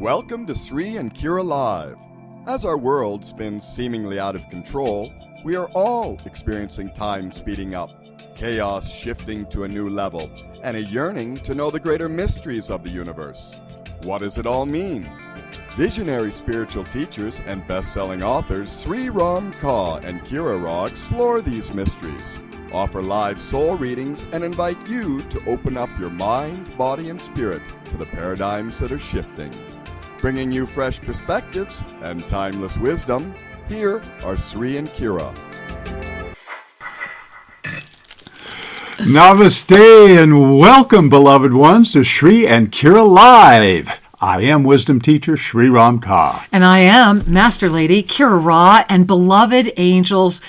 Welcome to Sri and Kira Live. As our world spins seemingly out of control, we are all experiencing time speeding up, chaos shifting to a new level, and a yearning to know the greater mysteries of the universe. What does it all mean? Visionary spiritual teachers and best-selling authors Sri Ram Kaur and Kira Raa explore these mysteries, offer live soul readings, and invite you to open up your mind, body, and spirit to the paradigms that are shifting. Bringing you fresh perspectives and timeless wisdom, here are Sri and Kira. Namaste and welcome, beloved ones, to Sri and Kira Live. I am wisdom teacher Sri Ram Kaur. And I am Master Lady Kira Raa. And beloved angels,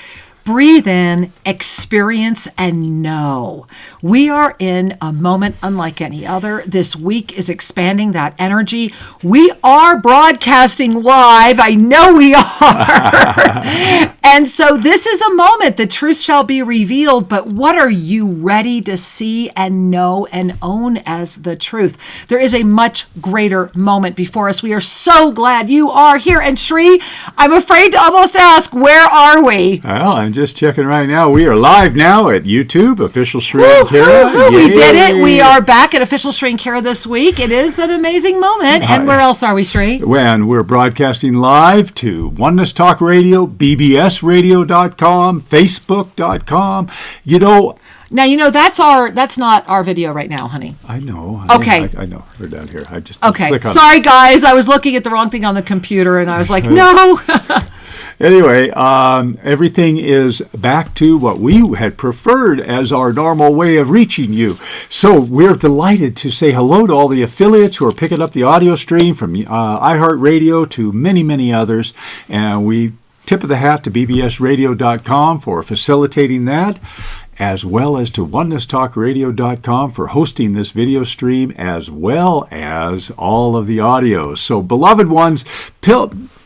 breathe in, experience, and know. We are in a moment unlike any other. This week is expanding that energy. We are broadcasting live. I know we are. And so this is a moment. The truth shall be revealed. But what are you ready to see and know and own as the truth? There is a much greater moment before us. We are so glad you are here. And Sri, I'm afraid to almost ask, where are we? Well, I'm just checking right now. We are live now at YouTube, Official Sri and Kira. We did it. We are back at Official Sri and Kira this week. It is an amazing moment. And where else are we, Sri? And we're broadcasting live to Oneness Talk Radio, bbsradio.com, facebook.com. Now, that's not our video right now, honey. I know. Okay. I know. They're down here. I just okay. Click on Sorry, guys. I was looking at the wrong thing on the computer, and I was like, no. Anyway, everything is back to what we had preferred as our normal way of reaching you. So we're delighted to say hello to all the affiliates who are picking up the audio stream from iHeartRadio to many, many others. And we tip of the hat to bbsradio.com for facilitating that, as well as to onenesstalkradio.com for hosting this video stream, as well as all of the audio. So, beloved ones,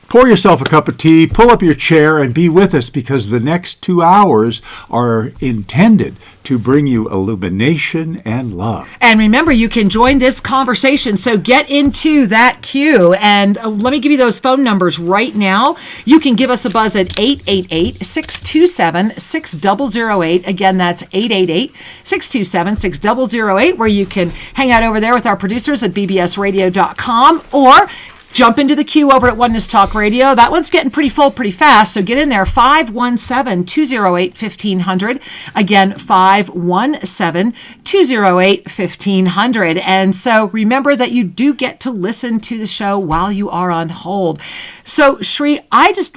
pour yourself a cup of tea, pull up your chair, and be with us, because the next 2 hours are intended to bring you illumination and love. And remember, you can join this conversation, so get into that queue. And let me give you those phone numbers right now. You can give us a buzz at 888-627-6008. Again, that's 888-627-6008, where you can hang out over there with our producers at bbsradio.com, or jump into the queue over at Oneness Talk Radio. That one's getting pretty full pretty fast, so get in there, 517-208-1500. Again, 517-208-1500. And so remember that you do get to listen to the show while you are on hold. So, Sri, I just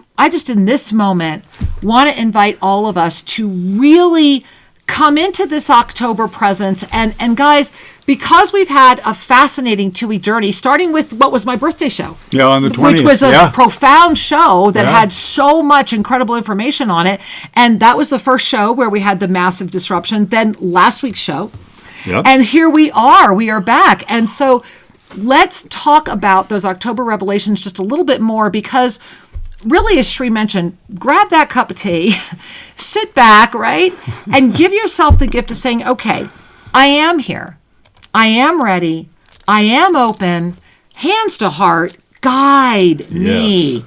in this moment want to invite all of us to really come into this October presence. And guys, because we've had a fascinating 2-week journey, starting with what was my birthday show. Yeah, on the 20th. Which was a profound show that had so much incredible information on it. And that was the first show where we had the massive disruption. Then last week's show. Yep. And here we are back. And so let's talk about those October revelations just a little bit more, because really, as Sri mentioned, grab that cup of tea, sit back, right? And give yourself the gift of saying, okay, I am here. I am ready. I am open. Hands to heart. Guide me.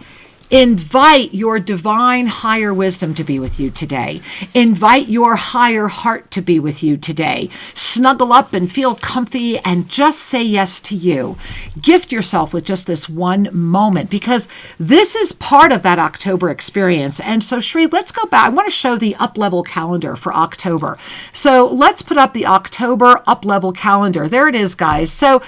Invite your divine higher wisdom to be with you today. Invite your higher heart to be with you today. Snuggle up and feel comfy and just say yes to you. Gift yourself with just this one moment, because this is part of that October experience. And so, Sri, let's go back. I want to show the up-level calendar for October. So let's put up the October up-level calendar. There it is, guys. So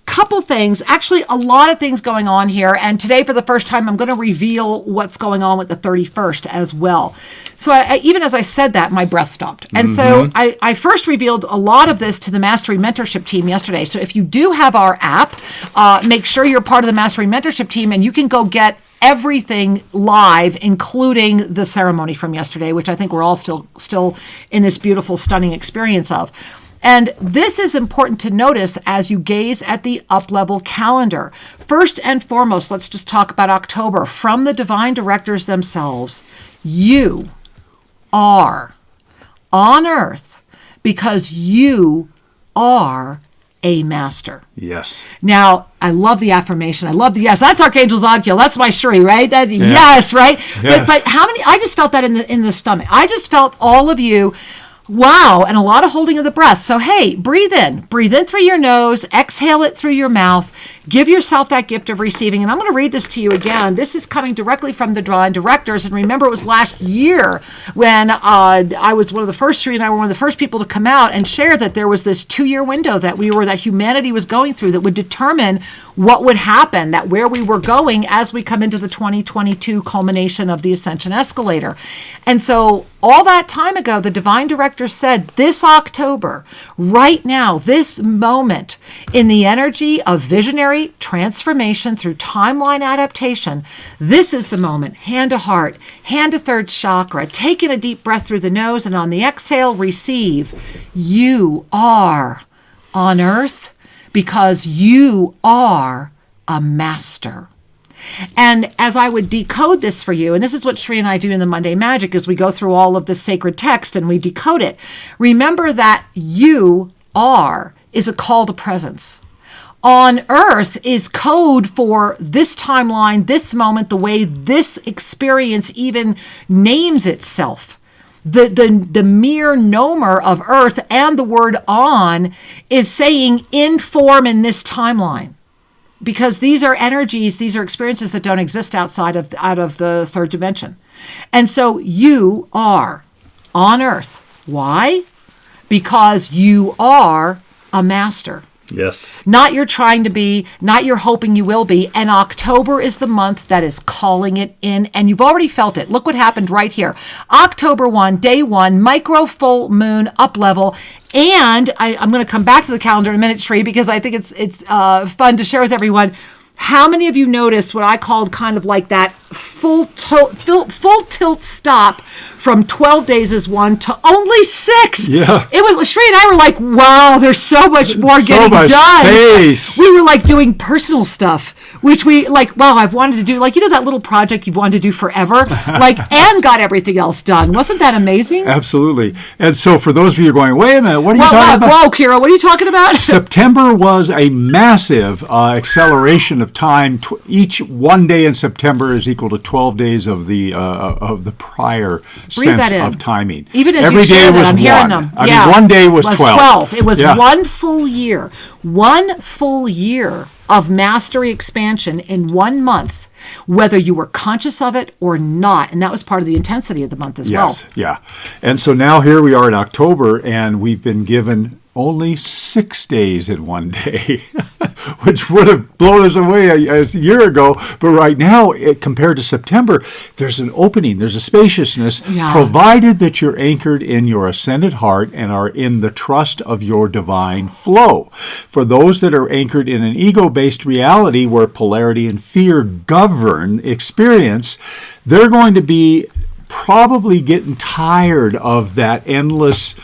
couple things, actually a lot of things going on here. And today, for the first time, I'm going to reveal what's going on with the 31st as well. So even as I said that, my breath stopped. And so I first revealed a lot of this to the Mastery Mentorship team yesterday. So if you do have our app, make sure you're part of the Mastery Mentorship team, and you can go get everything live, including the ceremony from yesterday, which I think we're all still in this beautiful, stunning experience of. And this is important to notice as you gaze at the up-level calendar. First and foremost, let's just talk about October. From the divine directors themselves, you are on Earth because you are a master. Yes. Now, I love the affirmation. I love the yes. That's Archangel Zadkiel. That's my Shri, right? That's yes, right? Yes. But how many? I just felt that in the stomach. I just felt all of you. Wow, and a lot of holding of the breath. So, hey, breathe in through your nose, exhale it through your mouth, give yourself that gift of receiving. And I'm going to read this to you again. This is coming directly from the Divine Directors. And remember, it was last year when I was one of the first, Sri and I were one of the first people to come out and share that there was this 2-year window that humanity was going through that would determine what would happen, that where we were going as we come into the 2022 culmination of the Ascension escalator. And so all that time ago, the Divine Director said this October, right now, this moment, in the energy of visionary transformation through timeline adaptation, this is the moment, hand to heart, hand to third chakra, taking a deep breath through the nose, and on the exhale, receive. You are on earth because you are a master. And as I would decode this for you, and this is what Shri and I do in the Monday Magic, is we go through all of the sacred text and we decode it. Remember that you are is a call to presence. On earth is code for this timeline, this moment, the way this experience even names itself. The mere nomer of earth and the word on is saying in form in this timeline. Because these are energies, these are experiences that don't exist out of the third dimension. And so you are on earth. Why? Because you are a master. Yes. Not you're trying to be, not you're hoping you will be. And October is the month that is calling it in. And you've already felt it. Look what happened right here. October 1, day 1, micro full moon up level. And I'm going to come back to the calendar in a minute, Shri, because I think it's fun to share with everyone. How many of you noticed what I called kind of like that full tilt stop from 12 days is 1 to only 6? Yeah. It was, Shri and I were like, wow, there's so much more getting done. Space. We were like doing personal stuff, which we like, wow, I've wanted to do, like, you know, that little project you've wanted to do forever, like, and got everything else done. Wasn't that amazing? Absolutely. And so for those of you going, wait a minute, what are you talking about? Whoa, Kira, what are you talking about? September was a massive acceleration of time. Each one day in September is equal to 12 days of the prior sense of timing. Even as every you day share was that, I'm hearing one. them. I mean, one day was 12. It was one full year. One full year of mastery expansion in 1 month, whether you were conscious of it or not. And that was part of the intensity of the month as well. Yes, yeah. And so now here we are in October, and we've been given only 6 days in one day, which would have blown us away a year ago. But right now, compared to September, there's an opening, there's a spaciousness, provided that you're anchored in your ascended heart and are in the trust of your divine flow. For those that are anchored in an ego-based reality where polarity and fear govern experience, they're going to be probably getting tired of that endless,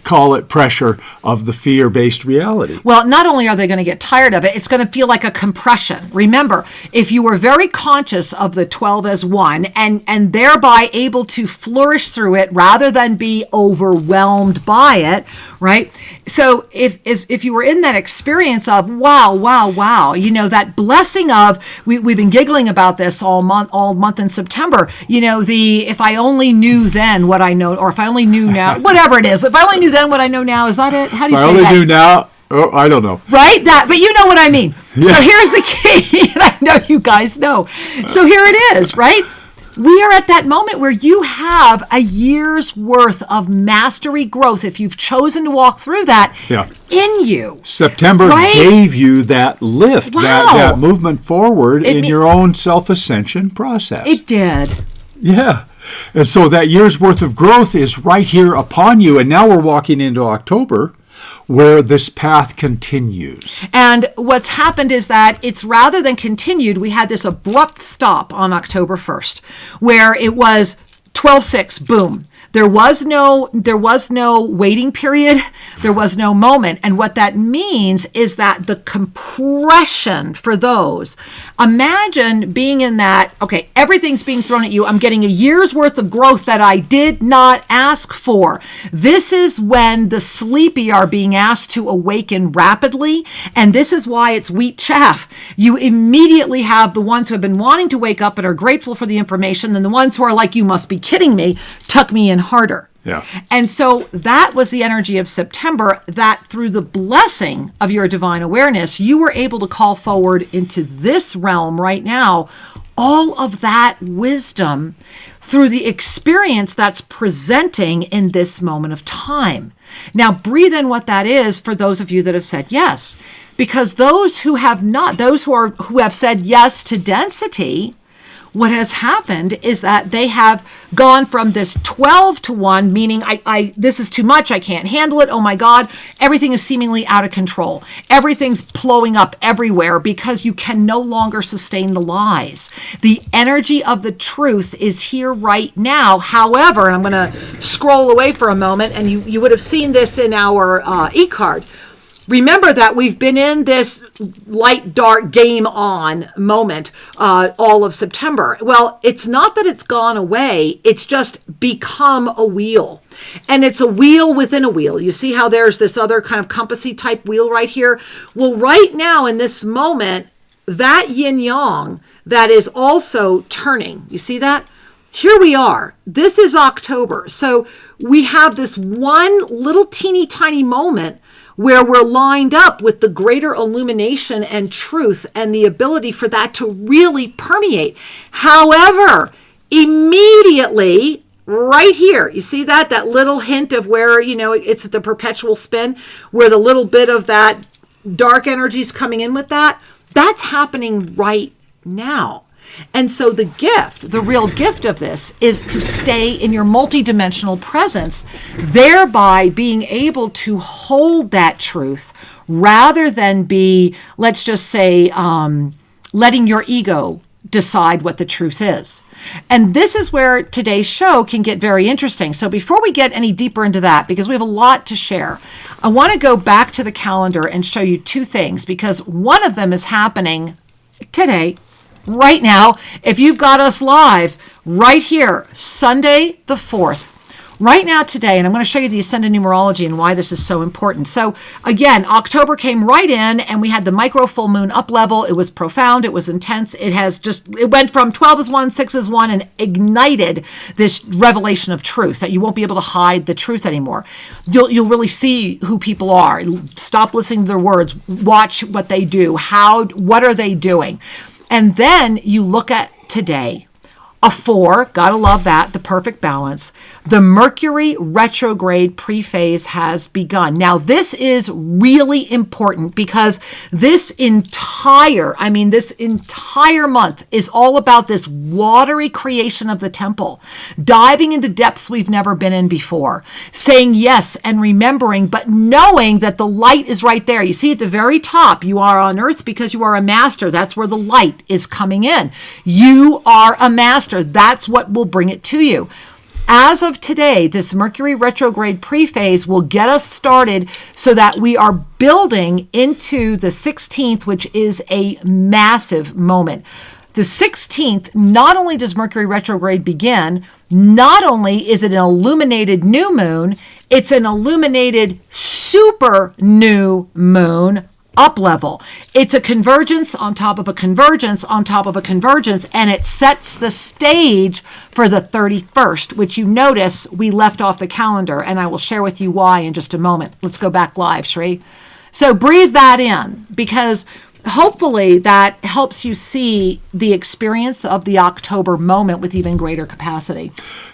call it pressure, of the fear-based reality. Well, not only are they going to get tired of it, it's going to feel like a compression. Remember, if you were very conscious of the 12 as 1 and thereby able to flourish through it rather than be overwhelmed by it, right? So if you were in that experience of wow, you know, that blessing of, we've been giggling about this all month in September, you know, the if I only knew then what I know, or if I only knew now, whatever it is, if I only knew then what I know now, is that it? How do you say that? I only knew now. Oh, I don't know. Right? But you know what I mean. Yeah. So here's the key, and I know you guys know. So here it is, right? We are at that moment where you have a year's worth of mastery growth, if you've chosen to walk through that, in you. September gave you that lift, that movement forward in your own self-ascension process. It did. Yeah. And so that year's worth of growth is right here upon you. And now we're walking into October, where this path continues. And what's happened is that it's rather than continued, we had this abrupt stop on October 1st, where it was 12-6, boom. There was no waiting period. There was no moment. And what that means is that the compression for those, imagine being in that, okay, everything's being thrown at you. I'm getting a year's worth of growth that I did not ask for. This is when the sleepy are being asked to awaken rapidly. And this is why it's wheat chaff. You immediately have the ones who have been wanting to wake up and are grateful for the information, and the ones who are like, you must be kidding me, tuck me in harder. Yeah. And so that was the energy of September, that through the blessing of your divine awareness, you were able to call forward into this realm right now all of that wisdom through the experience that's presenting in this moment of time. Now, breathe in what that is for those of you that have said yes, because those who have not, those who have said yes to density, what has happened is that they have gone from this 12 to 1, meaning this is too much, I can't handle it, oh my God, everything is seemingly out of control. Everything's blowing up everywhere because you can no longer sustain the lies. The energy of the truth is here right now. However, I'm going to scroll away for a moment, and you would have seen this in our e-card. Remember that we've been in this light, dark, game on moment all of September. Well, it's not that it's gone away. It's just become a wheel. And it's a wheel within a wheel. You see how there's this other kind of compassy type wheel right here? Well, right now in this moment, that yin-yang that is also turning. You see that? Here we are. This is October. So we have this one little teeny tiny moment where we're lined up with the greater illumination and truth and the ability for that to really permeate. However, immediately, right here, you see that little hint of where, it's the perpetual spin, where the little bit of that dark energy is coming in with that's happening right now. And so the real gift of this is to stay in your multidimensional presence, thereby being able to hold that truth rather than be, let's just say, letting your ego decide what the truth is. And this is where today's show can get very interesting. So before we get any deeper into that, because we have a lot to share, I want to go back to the calendar and show you two things, because one of them is happening today, right now, if you've got us live right here, Sunday the 4th, right now today, and I'm going to show you the Ascended Numerology and why this is so important. So again, October came right in and we had the micro full moon up level. It was profound. It was intense. It went from 12 is 1, 6 is 1, and ignited this revelation of truth that you won't be able to hide the truth anymore. You'll really see who people are. Stop listening to their words. Watch what they do. What are they doing? And then you look at today, a 4, gotta love that, the perfect balance. The Mercury retrograde pre-phase has begun. Now, this is really important because this entire month is all about this watery creation of the temple, diving into depths we've never been in before, saying yes and remembering, but knowing that the light is right there. You see at the very top, you are on earth because you are a master. That's where the light is coming in. You are a master. That's what will bring it to you. As of today, this Mercury retrograde pre-phase will get us started so that we are building into the 16th, which is a massive moment. The 16th, not only does Mercury retrograde begin, not only is it an illuminated new moon, it's an illuminated super new moon up level. It's a convergence on top of a convergence on top of a convergence, and it sets the stage for the 31st, which you notice we left off the calendar, and I will share with you why in just a moment. Let's go back live, Shri. So breathe that in, because hopefully that helps you see the experience of the October moment with even greater capacity.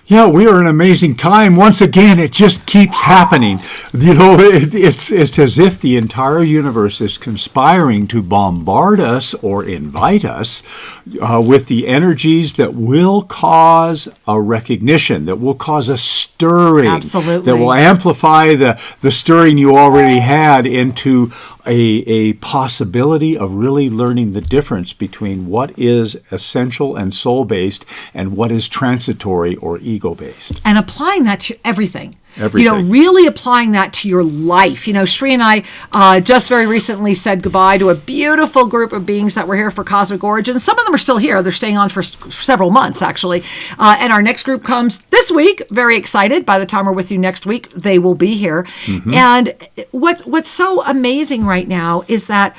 Yeah, we are in an amazing time. Once again, it just keeps happening. It's as if the entire universe is conspiring to bombard us or invite us with the energies that will cause a recognition, that will cause a stirring. Absolutely. That will amplify the stirring you already had into a possibility of really learning the difference between what is essential and soul-based and what is transitory or ego-based. And applying that to everything. Everything. Really applying that to your life. Shri and I just very recently said goodbye to a beautiful group of beings that were here for Cosmic Origins. Some of them are still here. They're staying on for several months, actually. And our next group comes this week. Very excited. By the time we're with you next week, they will be here. Mm-hmm. And what's so amazing right now is that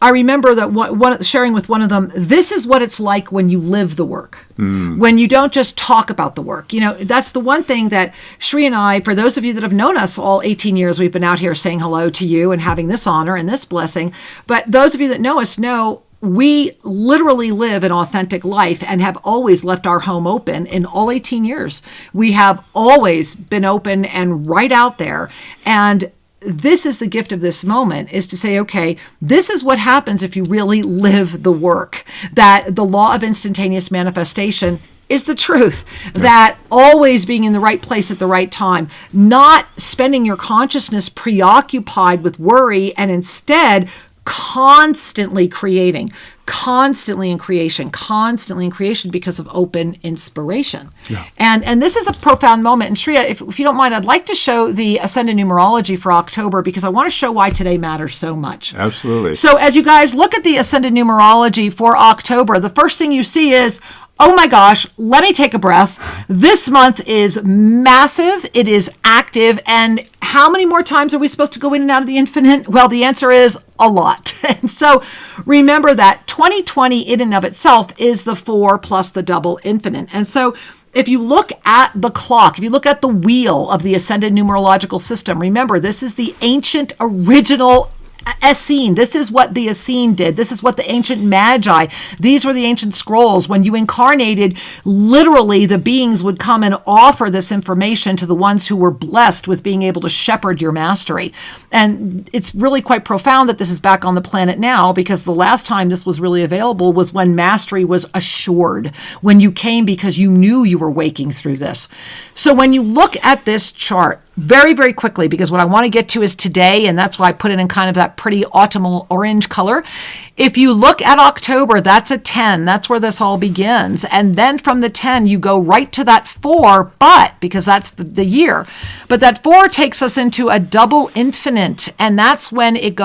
I remember that sharing with one of them, this is what it's like when you live the work, when you don't just talk about the work. That's the one thing that Shri and I, for those of you that have known us all 18 years, we've been out here saying hello to you and having this honor and this blessing. But those of you that know us know we literally live an authentic life and have always left our home open in all 18 years. We have always been open and right out there. And this is the gift of this moment, is to say, okay, this is what happens if you really live the work, that the law of instantaneous manifestation is the truth, that always being in the right place at the right time, not spending your consciousness preoccupied with worry, and instead constantly creating, constantly in creation because of open inspiration. Yeah. And this is a profound moment. And Shreya, if you don't mind, I'd like to show the Ascended Numerology for October, because I want to show why today matters so much. Absolutely. So as you guys look at the Ascended Numerology for October, the first thing you see is, oh my gosh, let me take a breath. This month is massive. It is active. And how many more times are we supposed to go in and out of the infinite? Well, the answer is a lot. And so remember that 2020 in and of itself is the 4 plus the double infinite. And so if you look at the clock, if you look at the wheel of the Ascended Numerological System, remember, this is the ancient original Essene. This is what the Essene did. This is what the ancient Magi, these were the ancient scrolls. When you incarnated, literally the beings would come and offer this information to the ones who were blessed with being able to shepherd your mastery. And it's really quite profound that this is back on the planet now, because the last time this was really available was when mastery was assured, when you came because you knew you were waking through this. So when you look at this chart, very, very quickly, because what I want to get to is today, and that's why I put it in kind of that pretty autumnal orange color. If you look at October, that's a 10. That's where this all begins. And then from the 10, you go right to that 4, but because that's the year. But that 4 takes us into a double infinite. And that's when it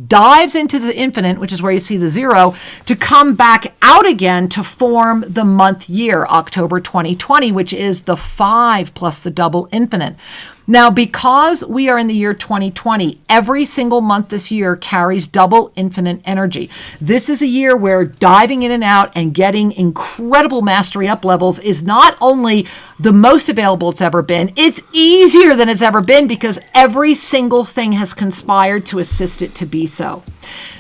dives into the infinite, which is where you see the 0, to come back out again to form the month year, October 2020, which is the 5 plus the double infinite. Now, because we are in the year 2020, every single month this year carries double infinite energy. This is a year where diving in and out and getting incredible mastery up levels is not only the most available it's ever been, it's easier than it's ever been, because every single thing has conspired to assist it to be so.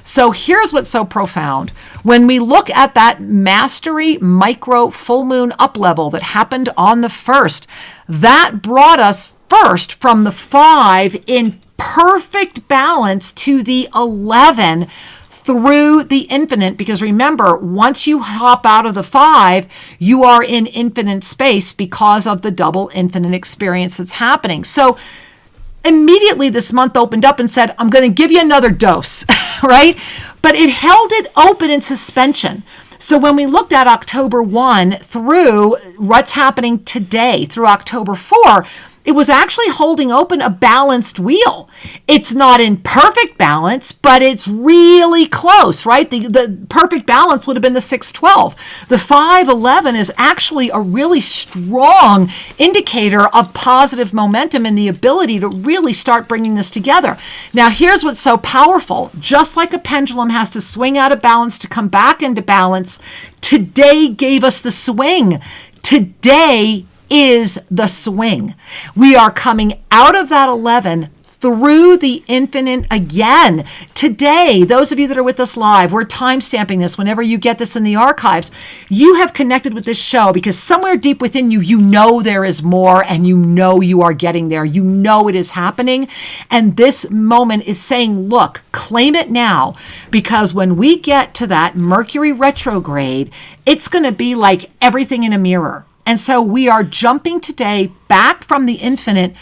So here's what's so profound. When we look at that mastery micro full moon up level that happened on the 1st, that brought us first from the 5 in perfect balance to the 11 through the infinite, because remember, once you hop out of the 5, you are in infinite space because of the double infinite experience that's happening. So immediately this month opened up and said, I'm going to give you another dose, right? But it held it open in suspension. So when we looked at October 1 through what's happening today, through October 4, it was actually holding open a balanced wheel. It's not in perfect balance, but it's really close, right? The perfect balance would have been the 6-12. The 5-11 is actually a really strong indicator of positive momentum and the ability to really start bringing this together. Now, here's what's so powerful. Just like a pendulum has to swing out of balance to come back into balance, today gave us the swing. Today is the swing. We are coming out of that 11 through the infinite again. Today, those of you that are with us live, we're time-stamping this whenever you get this in the archives. You have connected with this show because somewhere deep within you, you know there is more, and you know you are getting there. You know it is happening. And this moment is saying, look, claim it now, because when we get to that Mercury retrograde, it's going to be like everything in a mirror. And so we are jumping today back from the infinite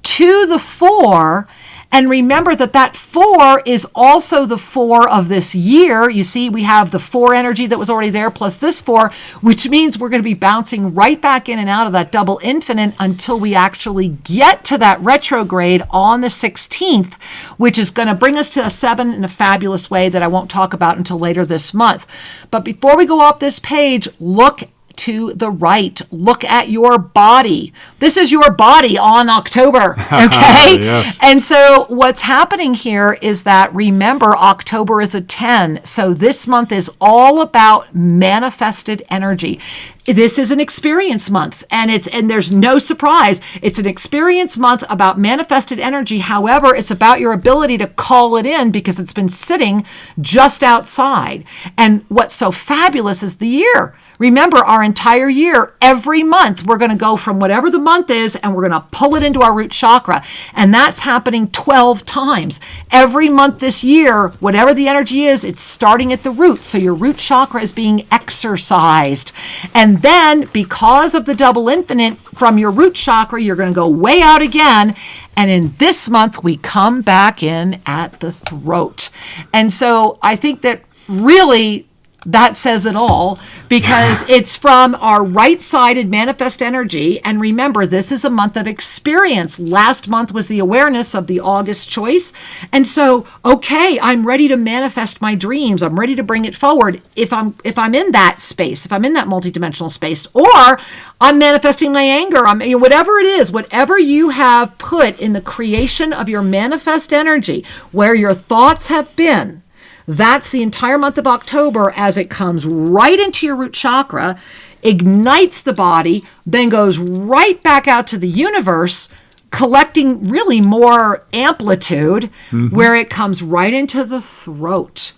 to the 4, And remember that 4 is also the 4 of this year. You see, we have the 4 energy that was already there plus this 4, which means we're going to be bouncing right back in and out of that double infinite until we actually get to that retrograde on the 16th, which is going to bring us to a 7 in a fabulous way that I won't talk about until later this month. But before we go off this page, look to the right. Look at your body. This is your body on October, okay? Yes. And so what's happening here is that, remember, October is a 10. So this month is all about manifested energy. This is an experience month, and there's no surprise. It's an experience month about manifested energy. However, it's about your ability to call it in because it's been sitting just outside. And what's so fabulous is the year. Remember, our entire year, every month, we're going to go from whatever the month is, and we're going to pull it into our root chakra. And that's happening 12 times. Every month this year, whatever the energy is, it's starting at the root. So your root chakra is being exercised. And then, because of the double infinite, from your root chakra, you're going to go way out again. And in this month, we come back in at the throat. And so I think that really that says it all, because it's from our right-sided manifest energy. And remember, this is a month of experience. Last month was the awareness of the August choice. And so, okay, I'm ready to manifest my dreams. I'm ready to bring it forward if I'm in that space, if I'm in that multidimensional space, or I'm manifesting my anger. Whatever it is, whatever you have put in the creation of your manifest energy, where your thoughts have been, that's the entire month of October as it comes right into your root chakra, ignites the body, then goes right back out to the universe, collecting really more amplitude, where it comes right into the throat.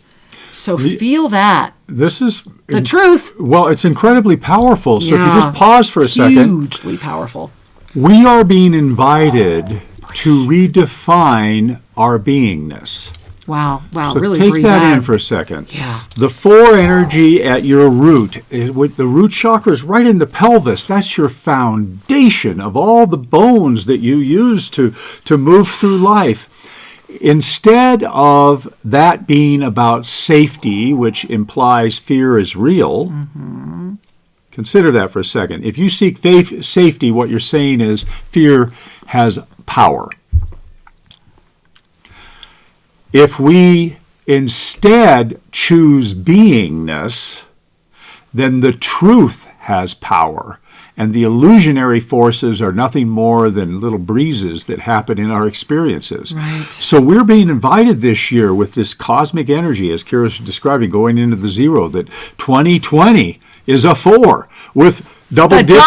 So feel that. This is the truth. Well, it's incredibly powerful. So if you just pause for a second. Hugely powerful. We are being invited to redefine our beingness. Wow, So really take breathe that out. in for a second. Yeah. The 4 energy at your root, with the root chakra is right in the pelvis. That's your foundation of all the bones that you use to move through life. Instead of that being about safety, which implies fear is real, consider that for a second. If you seek safety, what you're saying is fear has power. If we instead choose beingness, then the truth has power, and the illusionary forces are nothing more than little breezes that happen in our experiences. Right. So we're being invited this year with this cosmic energy, as Kira's describing, going into the zero, that 2020 is a 4 with double dipping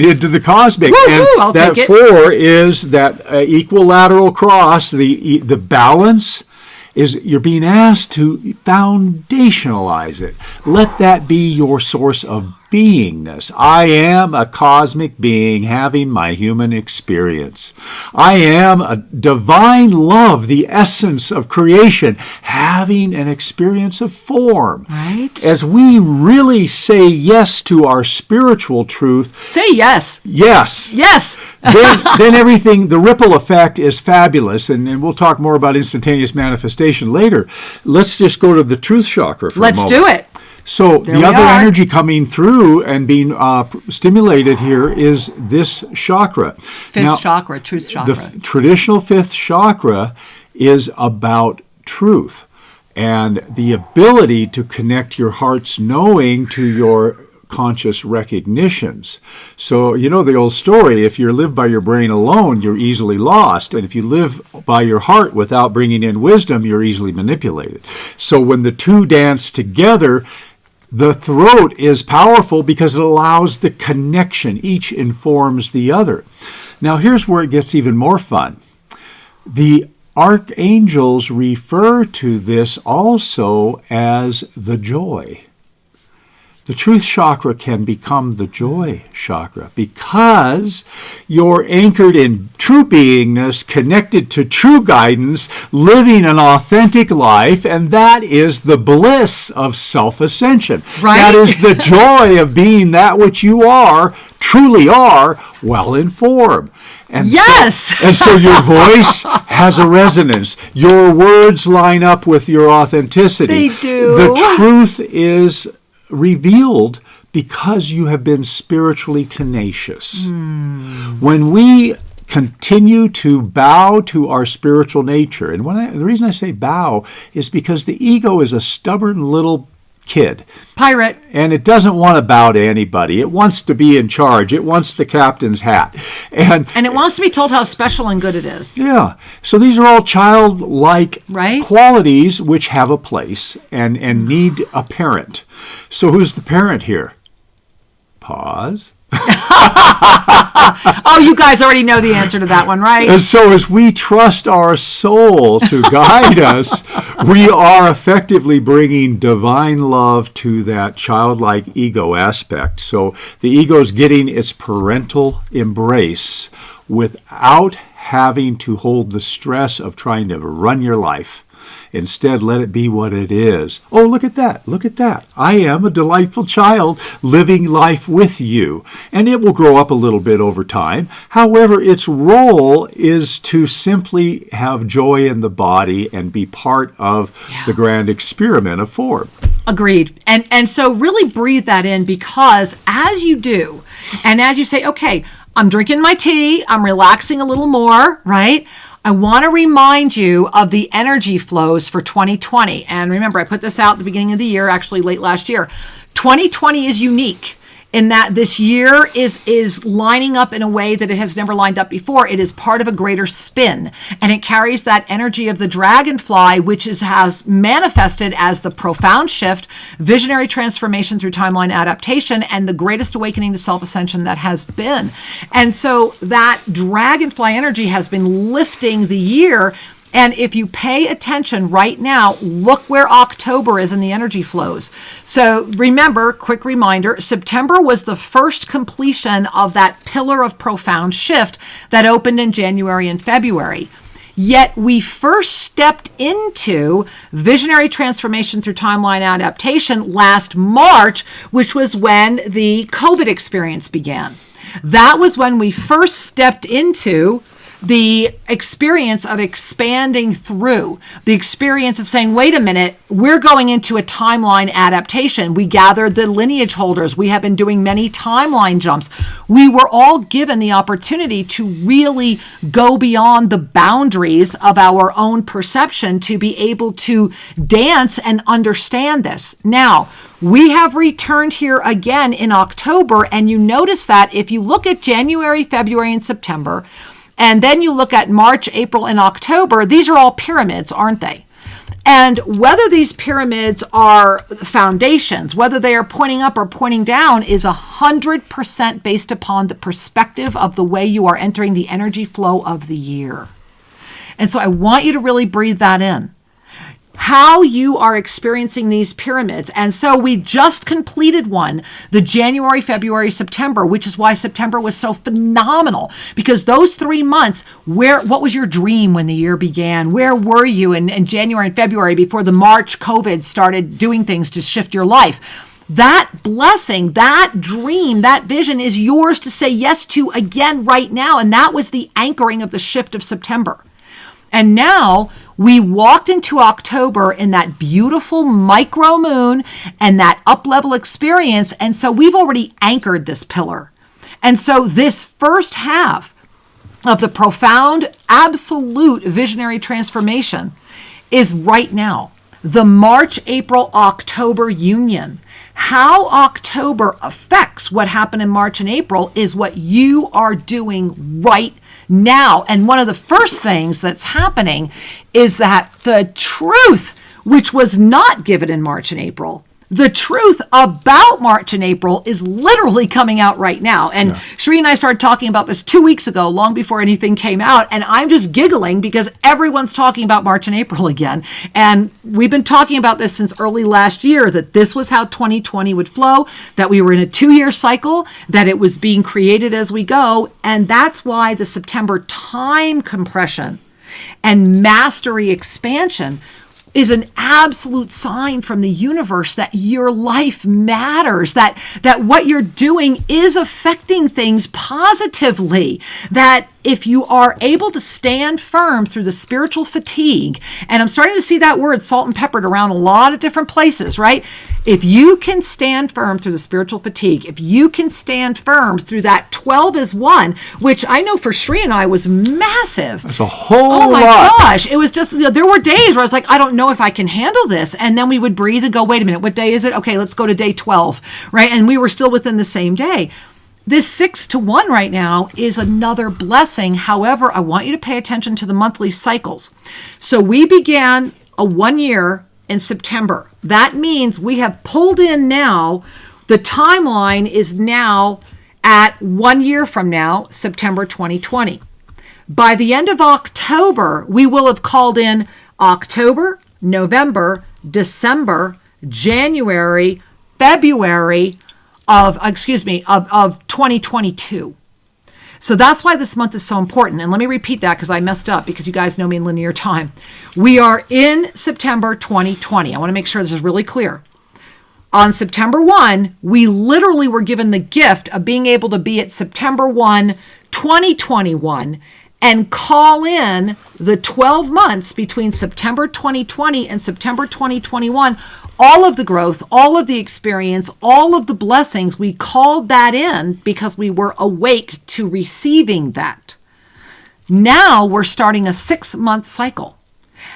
into the cosmic. Woo-hoo, and I'll that take it. 4 is that equilateral cross, the balance. Is you're being asked to foundationalize it. Let that be your source of beingness. I am a cosmic being having my human experience. I am a divine love, the essence of creation, having an experience of form. Right. As we really say yes to our spiritual truth. Say yes. Yes. Yes. then everything, the ripple effect is fabulous, and we'll talk more about instantaneous manifestation later. Let's just go to the truth chakra for a moment. Let's do it. So There the we other are. energy coming through and being stimulated here is this chakra. Fifth chakra, truth chakra. The traditional 5th chakra is about truth and the ability to connect your heart's knowing to your conscious recognitions. So, you know the old story, if you live by your brain alone, you're easily lost. And if you live by your heart without bringing in wisdom, you're easily manipulated. So when the two dance together, the throat is powerful because it allows the connection. Each informs the other. Now, here's where it gets even more fun. The archangels refer to this also as the joy. the truth chakra can become the joy chakra because you're anchored in true beingness, connected to true guidance, living an authentic life, and that is the bliss of self-ascension. Right? That is the joy of being that which you are, truly are, well-informed. And yes! So your voice has a resonance. Your words line up with your authenticity. They do. The truth is revealed because you have been spiritually tenacious. When we continue to bow to our spiritual nature, and the reason I say bow is because the ego is a stubborn little kid. Pirate. And it doesn't want to bow to anybody. It wants to be in charge. It wants the captain's hat. And it wants to be told how special and good it is. Yeah. So these are all childlike qualities which have a place and need a parent. So who's the parent here? Pause. Oh, you guys already know the answer to that one, right? And so as we trust our soul to guide us, we are effectively bringing divine love to that childlike ego aspect. So the ego is getting its parental embrace without having to hold the stress of trying to run your life. Instead, let it be what it is. Oh, look at that. Look at that. I am a delightful child living life with you. And it will grow up a little bit over time. However, its role is to simply have joy in the body and be part of the grand experiment of form. Agreed. And so really breathe that in, because as you do, and as you say, okay, I'm drinking my tea, I'm relaxing a little more, right? I want to remind you of the energy flows for 2020. And remember, I put this out at the beginning of the year, actually late last year. 2020 is unique in that this year is lining up in a way that it has never lined up before. It is part of a greater spin, and it carries that energy of the dragonfly, which has manifested as the profound shift, visionary transformation through timeline adaptation, and the greatest awakening to self-ascension that has been. And so that dragonfly energy has been lifting the year. And if you pay attention right now, look where October is in the energy flows. So remember, quick reminder, September was the first completion of that pillar of profound shift that opened in January and February. Yet we first stepped into visionary transformation through timeline adaptation last March, which was when the COVID experience began. That was when we first stepped into the experience of expanding through, the experience of saying, wait a minute, we're going into a timeline adaptation. We gathered the lineage holders. We have been doing many timeline jumps. We were all given the opportunity to really go beyond the boundaries of our own perception to be able to dance and understand this. Now, we have returned here again in October, and you notice that if you look at January, February, and September, and then you look at March, April, and October, these are all pyramids, aren't they? And whether these pyramids are foundations, whether they are pointing up or pointing down, is 100% based upon the perspective of the way you are entering the energy flow of the year. And so I want you to really breathe that in. How you are experiencing these pyramids. And so we just completed one, the January, February, September, which is why September was so phenomenal, because those 3 months, what was your dream when the year began? Where were you in January and February before the March COVID started doing things to shift your life? That blessing, that dream, that vision is yours to say yes to again right now. And that was the anchoring of the shift of September. And now we walked into October in that beautiful micro moon and that up-level experience. And so we've already anchored this pillar. And so this first half of the profound, absolute visionary transformation is right now. The March, April, October union. How October affects what happened in March and April is what you are doing right now. And one of the first things that's happening is that the truth, which was not given in March and April, the truth about March and April is literally coming out right now. And Sri and I started talking about this 2 weeks ago, long before anything came out. And I'm just giggling because everyone's talking about March and April again. And we've been talking about this since early last year, that this was how 2020 would flow, that we were in a 2-year cycle, that it was being created as we go. And that's why the September time compression and mastery expansion is an absolute sign from the universe that your life matters, that what you're doing is affecting things positively, that if you are able to stand firm through the spiritual fatigue, and I'm starting to see that word salt and peppered around a lot of different places, right? If you can stand firm through the spiritual fatigue, if you can stand firm through that 12 is 1, which I know for Sri and I was massive. That's a whole lot. Oh my gosh. It was just, there were days where I was like, I don't know if I can handle this. And then we would breathe and go, wait a minute, what day is it? Okay, let's go to day 12, right? And we were still within the same day. This 6 to 1 right now is another blessing. However, I want you to pay attention to the monthly cycles. So we began a 1 year in September. That means we have pulled in now, the timeline is now at 1 year from now, September 2020. By the end of October, we will have called in October, November, December, January, February of 2022. So that's why this month is so important. And let me repeat that because I messed up, because you guys know me in linear time. We are in September 2020. I want to make sure this is really clear. On September 1, we literally were given the gift of being able to be at September 1, 2021, and call in the 12 months between September 2020 and September 2021, all of the growth, all of the experience, all of the blessings. We called that in because we were awake to receiving that. Now we're starting a 6-month cycle.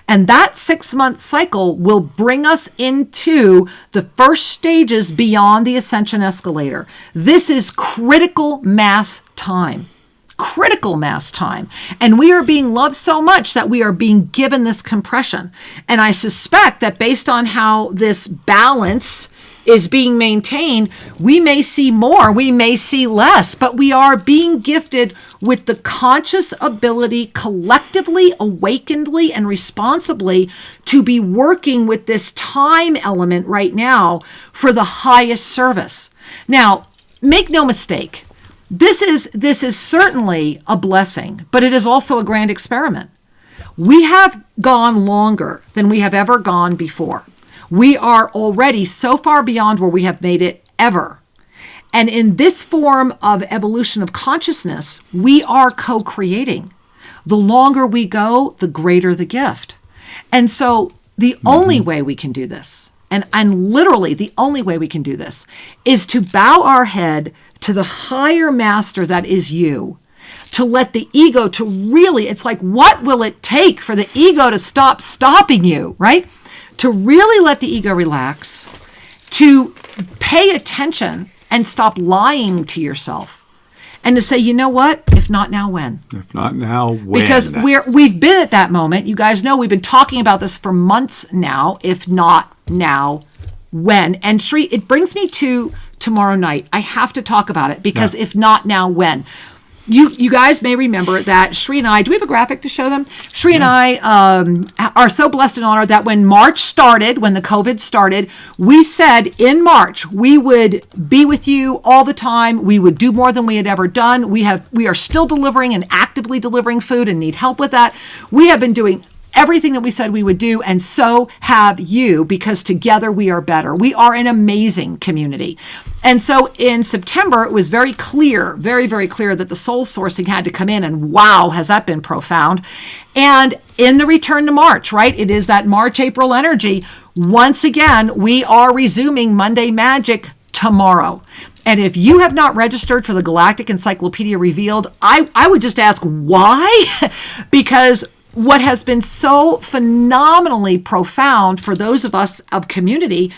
And that 6-month cycle will bring us into the first stages beyond the ascension escalator. This is critical mass time. Critical mass time. And we are being loved so much that we are being given this compression. And I suspect that based on how this balance is being maintained, we may see more, we may see less, but we are being gifted with the conscious ability, collectively, awakenedly, and responsibly, to be working with this time element right now for the highest service. Now, make no mistake, this is certainly a blessing, but it is also a grand experiment. We have gone longer than we have ever gone before. We are already so far beyond where we have made it ever. And in this form of evolution of consciousness, we are co-creating. The longer we go, the greater the gift. And so the only way we can do this, and literally the only way we can do this, is to bow our head to the higher master that is you, to let the ego to really, it's like, what will it take for the ego to stop stopping you, right? To really let the ego relax, to pay attention and stop lying to yourself, and to say, you know what? If not now, when? If not now, when? Because we've been at that moment. You guys know we've been talking about this for months now. If not now, when? And Sri, it brings me to tomorrow night. I have to talk about it because if not now, when? You guys may remember that Sri and I, do we have a graphic to show them? Sri and I are so blessed and honored that when March started, when the COVID started, we said in March, we would be with you all the time. We would do more than we had ever done. We are still delivering and actively delivering food and need help with that. We have been doing everything that we said we would do, and so have you, because together we are better. We are an amazing community. And so in September, it was very clear, very, very clear that the soul sourcing had to come in, and wow, has that been profound. And in the return to March, right, it is that March-April energy. Once again, we are resuming Monday Magic tomorrow. And if you have not registered for the Galactic Encyclopedia Revealed, I would just ask why? Because what has been so phenomenally profound for those of us of community,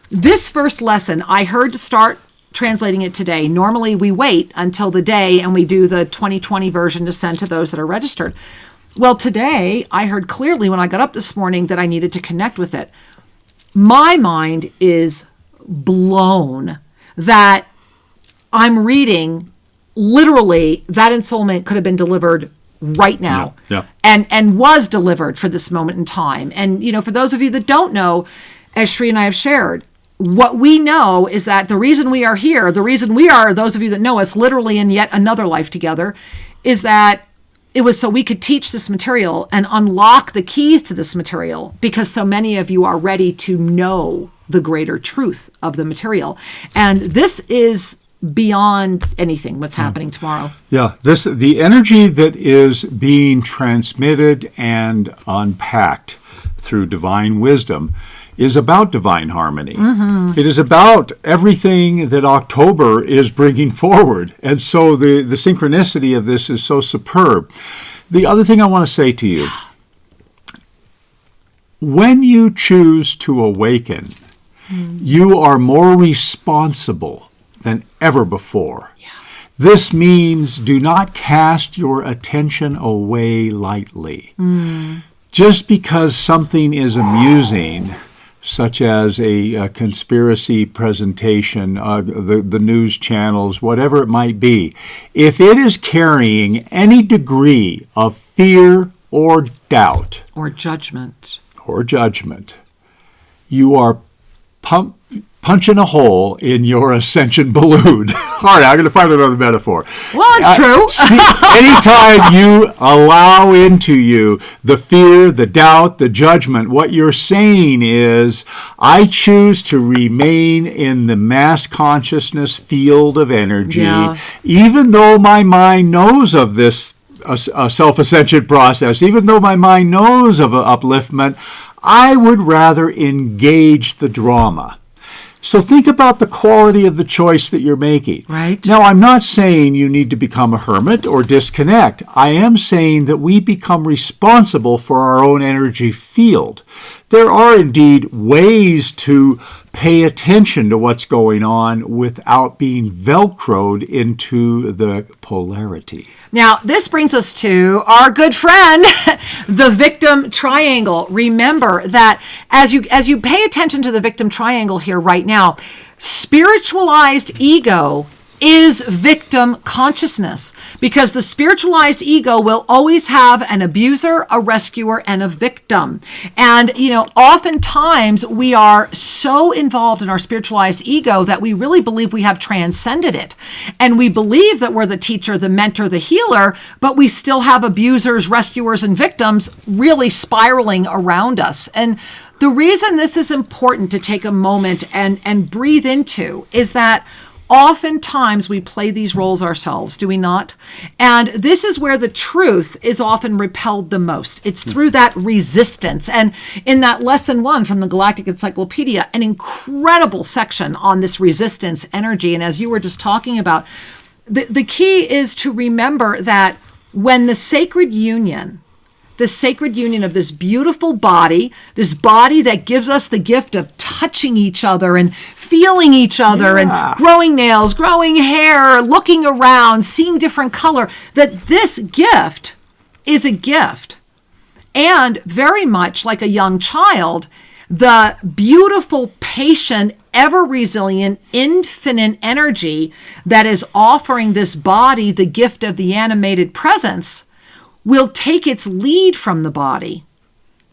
this first lesson, I heard to start translating it today. Normally we wait until the day and we do the 2020 version to send to those that are registered. Well, today I heard clearly when I got up this morning that I needed to connect with it. My mind is blown that I'm reading literally that ensoulment could have been delivered right now. Yeah. And was delivered for this moment in time. And, for those of you that don't know, as Shri and I have shared, what we know is that the reason we are here, the reason we are, those of you that know us literally in yet another life together, is that it was so we could teach this material and unlock the keys to this material, because so many of you are ready to know the greater truth of the material. And this is beyond anything what's happening tomorrow. Yeah, the energy that is being transmitted and unpacked through divine wisdom is about divine harmony. Mm-hmm. It is about everything that October is bringing forward. And so the synchronicity of this is so superb. The other thing I want to say to you, when you choose to awaken, you are more responsible than ever before. Yeah. This means do not cast your attention away lightly. Just because something is amusing, such as a conspiracy presentation, the news channels, whatever it might be, if it is carrying any degree of fear or doubt or judgment, you are punching a hole in your ascension balloon. All right, I'm going to find another metaphor. Well, it's true. See, anytime you allow into you the fear, the doubt, the judgment, what you're saying is, I choose to remain in the mass consciousness field of energy, even though my mind knows of this self-ascension process, even though my mind knows of upliftment, I would rather engage the drama. So think about the quality of the choice that you're making. Right. Now, I'm not saying you need to become a hermit or disconnect. I am saying that we become responsible for our own energy field. There are indeed ways to pay attention to what's going on without being velcroed into the polarity. Now, this brings us to our good friend, the victim triangle. Remember that as you pay attention to the victim triangle here right now, spiritualized ego is victim consciousness, because the spiritualized ego will always have an abuser, a rescuer, and a victim. And, oftentimes we are so involved in our spiritualized ego that we really believe we have transcended it. And we believe that we're the teacher, the mentor, the healer, but we still have abusers, rescuers, and victims really spiraling around us. And the reason this is important to take a moment and breathe into is that oftentimes we play these roles ourselves, do we not? And this is where the truth is often repelled the most. It's through that resistance. And in that lesson 1 from the Galactic Encyclopedia, an incredible section on this resistance energy. And as you were just talking about, the key is to remember that when the sacred union of this beautiful body, this body that gives us the gift of touching each other and feeling each other and growing nails, growing hair, looking around, seeing different color, that this gift is a gift. And very much like a young child, the beautiful, patient, ever resilient, infinite energy that is offering this body the gift of the animated presence will take its lead from the body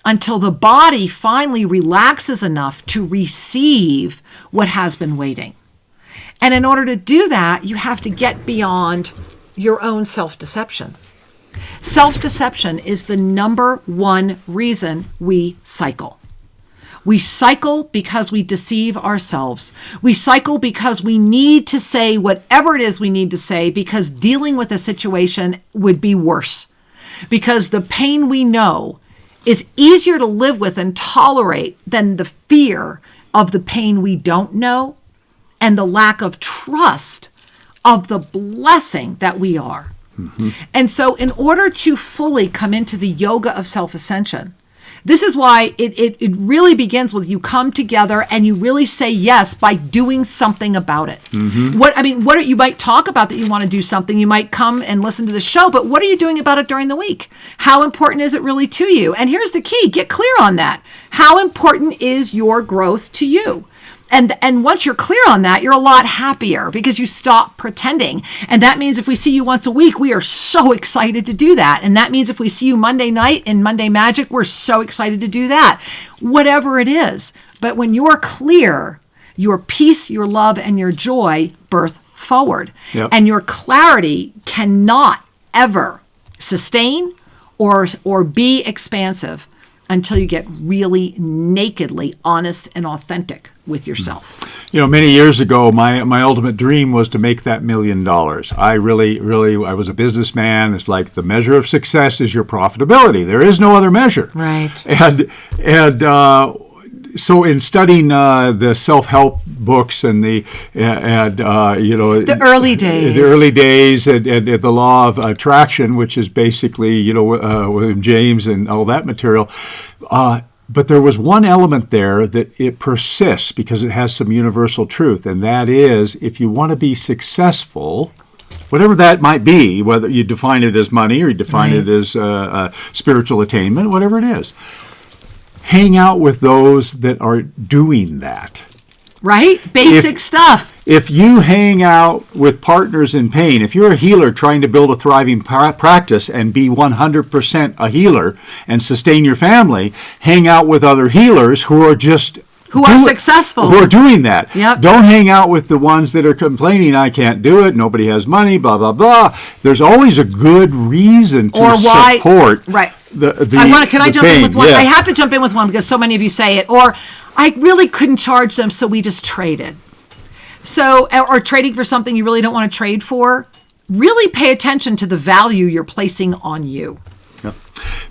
until the body finally relaxes enough to receive what has been waiting. And in order to do that, you have to get beyond your own self-deception. Self-deception is the number one reason we cycle. We cycle because we deceive ourselves. We cycle because we need to say whatever it is we need to say, because dealing with a situation would be worse. Because the pain we know is easier to live with and tolerate than the fear of the pain we don't know and the lack of trust of the blessing that we are. Mm-hmm. And so in order to fully come into the yoga of self-ascension, this is why it really begins with you come together and you really say yes by doing something about it. Mm-hmm. You might talk about that you want to do something. You might come and listen to the show, but what are you doing about it during the week? How important is it really to you? And here's the key, get clear on that. How important is your growth to you? And once you're clear on that, you're a lot happier because you stop pretending. And that means if we see you once a week, we are so excited to do that. And that means if we see you Monday night in Monday Magic, we're so excited to do that. Whatever it is. But when you're clear, your peace, your love, and your joy birth forward. Yep. And your clarity cannot ever sustain or be expansive until you get really nakedly honest and authentic with yourself. You know, many years ago, my ultimate dream was to make that $1 million. I was a businessman. It's like the measure of success is your profitability. There is no other measure. Right. So in studying the self-help books and the early days, and the law of attraction, which is basically William James and all that material, but there was one element there that it persists because it has some universal truth, and that is if you want to be successful, whatever that might be, whether you define it as money or you define it as spiritual attainment, whatever it is. Hang out with those that are doing that. Right? Basic stuff. If you hang out with partners in pain, if you're a healer trying to build a thriving practice and be 100% a healer and sustain your family, hang out with other healers who are successful. Who are doing that. Yep. Don't hang out with the ones that are complaining, I can't do it, nobody has money, blah, blah, blah. There's always a good reason to support Can I jump in with one? Yeah. I have to jump in with one because so many of you say it. Or I really couldn't charge them, so we just traded. Or trading for something you really don't want to trade for. Really pay attention to the value you're placing on you. Yeah.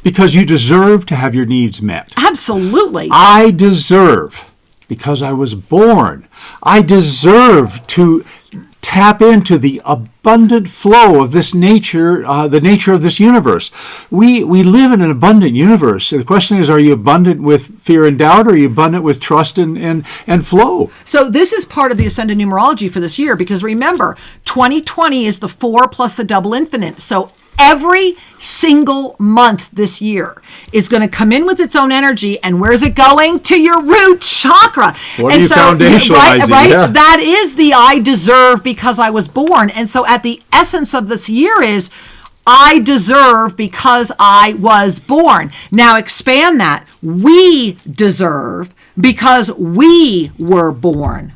Because you deserve to have your needs met. Absolutely. I deserve, because I was born, I deserve to tap into the abundant flow of this nature, the nature of this universe. We live in an abundant universe. The question is, are you abundant with fear and doubt, or are you abundant with trust and flow? So this is part of the Ascended Numerology for this year, because remember, 2020 is the 4 plus the double infinite. So every single month this year is going to come in with its own energy. And where's it going? To your root chakra. What are you foundationalizing? Right? Yeah. That is the I deserve because I was born. And so at the essence of this year is I deserve because I was born. Now expand that. We deserve because we were born.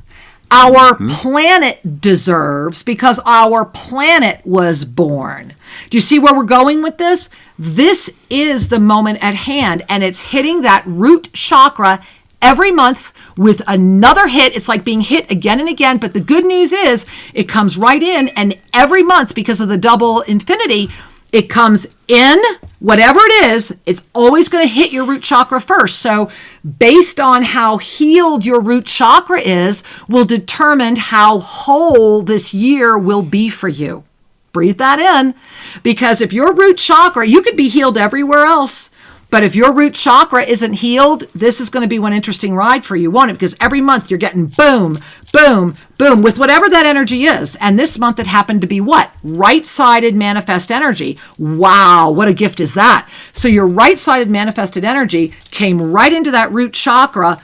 Our planet deserves because our planet was born. Do you see where we're going with this? This is the moment at hand, and it's hitting that root chakra every month with another hit. It's like being hit again and again, but the good news is it comes right in, and every month, because of the double infinity, it comes in, whatever it is, it's always going to hit your root chakra first. So based on how healed your root chakra is, will determine how whole this year will be for you. Breathe that in. Because if your root chakra, you could be healed everywhere else, but if your root chakra isn't healed, this is going to be one interesting ride for you, won't it? Because every month you're getting boom, boom, boom with whatever that energy is. And this month it happened to be what? Right-sided manifest energy. Wow, what a gift is that? So your right-sided manifested energy came right into that root chakra,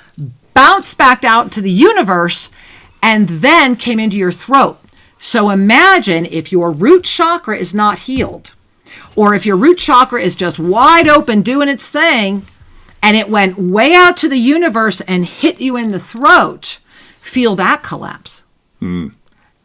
bounced back out to the universe, and then came into your throat. So imagine if your root chakra is not healed, or if your root chakra is just wide open doing its thing, and it went way out to the universe and hit you in the throat, feel that collapse.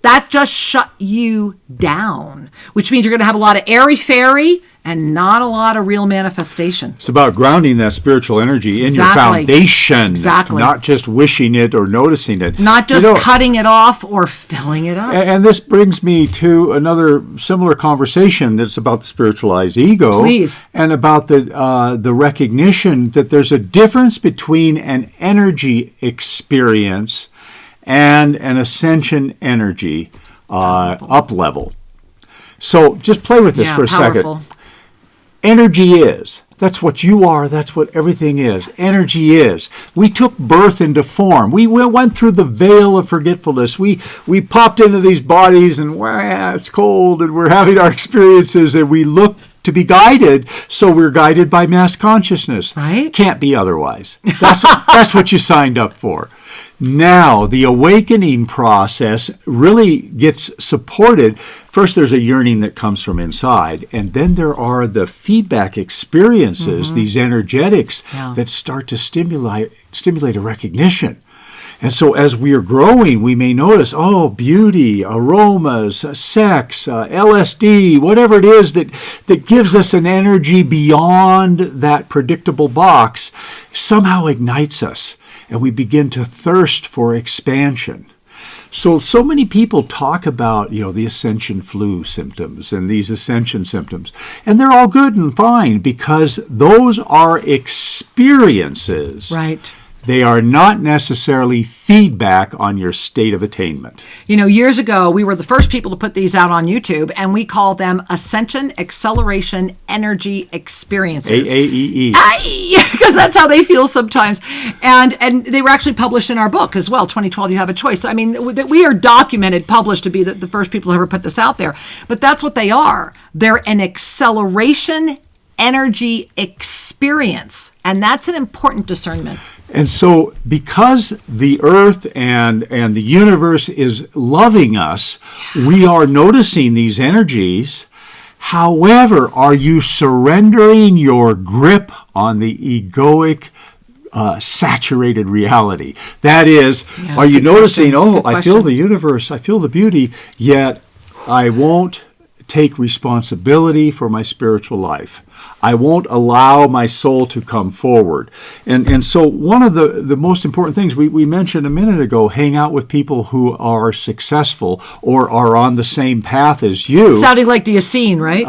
That just shut you down, which means you're going to have a lot of airy-fairy and not a lot of real manifestation. It's about grounding that spiritual energy in your foundation. Exactly. Not just wishing it or noticing it. Not just cutting it off or filling it up. And this brings me to another similar conversation that's about the spiritualized ego. Please. And about the recognition that there's a difference between an energy experience and an ascension energy up level. So just play with this for a second. Energy is. That's what you are. That's what everything is. Energy is. We took birth into form. We went through the veil of forgetfulness. We popped into these bodies and it's cold and we're having our experiences and we look to be guided. So we're guided by mass consciousness. Right? Can't be otherwise. That's what you signed up for. Now, the awakening process really gets supported. First, there's a yearning that comes from inside, and then there are the feedback experiences, these energetics that start to stimulate a recognition. And so as we are growing, we may notice, beauty, aromas, sex, LSD, whatever it is that gives us an energy beyond that predictable box, somehow ignites us, and we begin to thirst for expansion. So many people talk about, the ascension flu symptoms and these ascension symptoms, and they're all good and fine because those are experiences. Right. They are not necessarily feedback on your state of attainment. Years ago, we were the first people to put these out on YouTube, and we call them Ascension Acceleration Energy Experiences. AAEE. Because that's how they feel sometimes. And they were actually published in our book as well, 2012, You Have a Choice. So, we are documented, published to be the first people to ever put this out there. But that's what they are. They're an acceleration energy experience. And that's an important discernment. And so because the earth and the universe is loving us, we are noticing these energies. However, are you surrendering your grip on the egoic, saturated reality? That is, are you noticing, I feel the universe, I feel the beauty, yet I won't take responsibility for my spiritual life. I won't allow my soul to come forward. And so one of the most important things we mentioned a minute ago, hang out with people who are successful or are on the same path as you. Sounding like the Essene, right?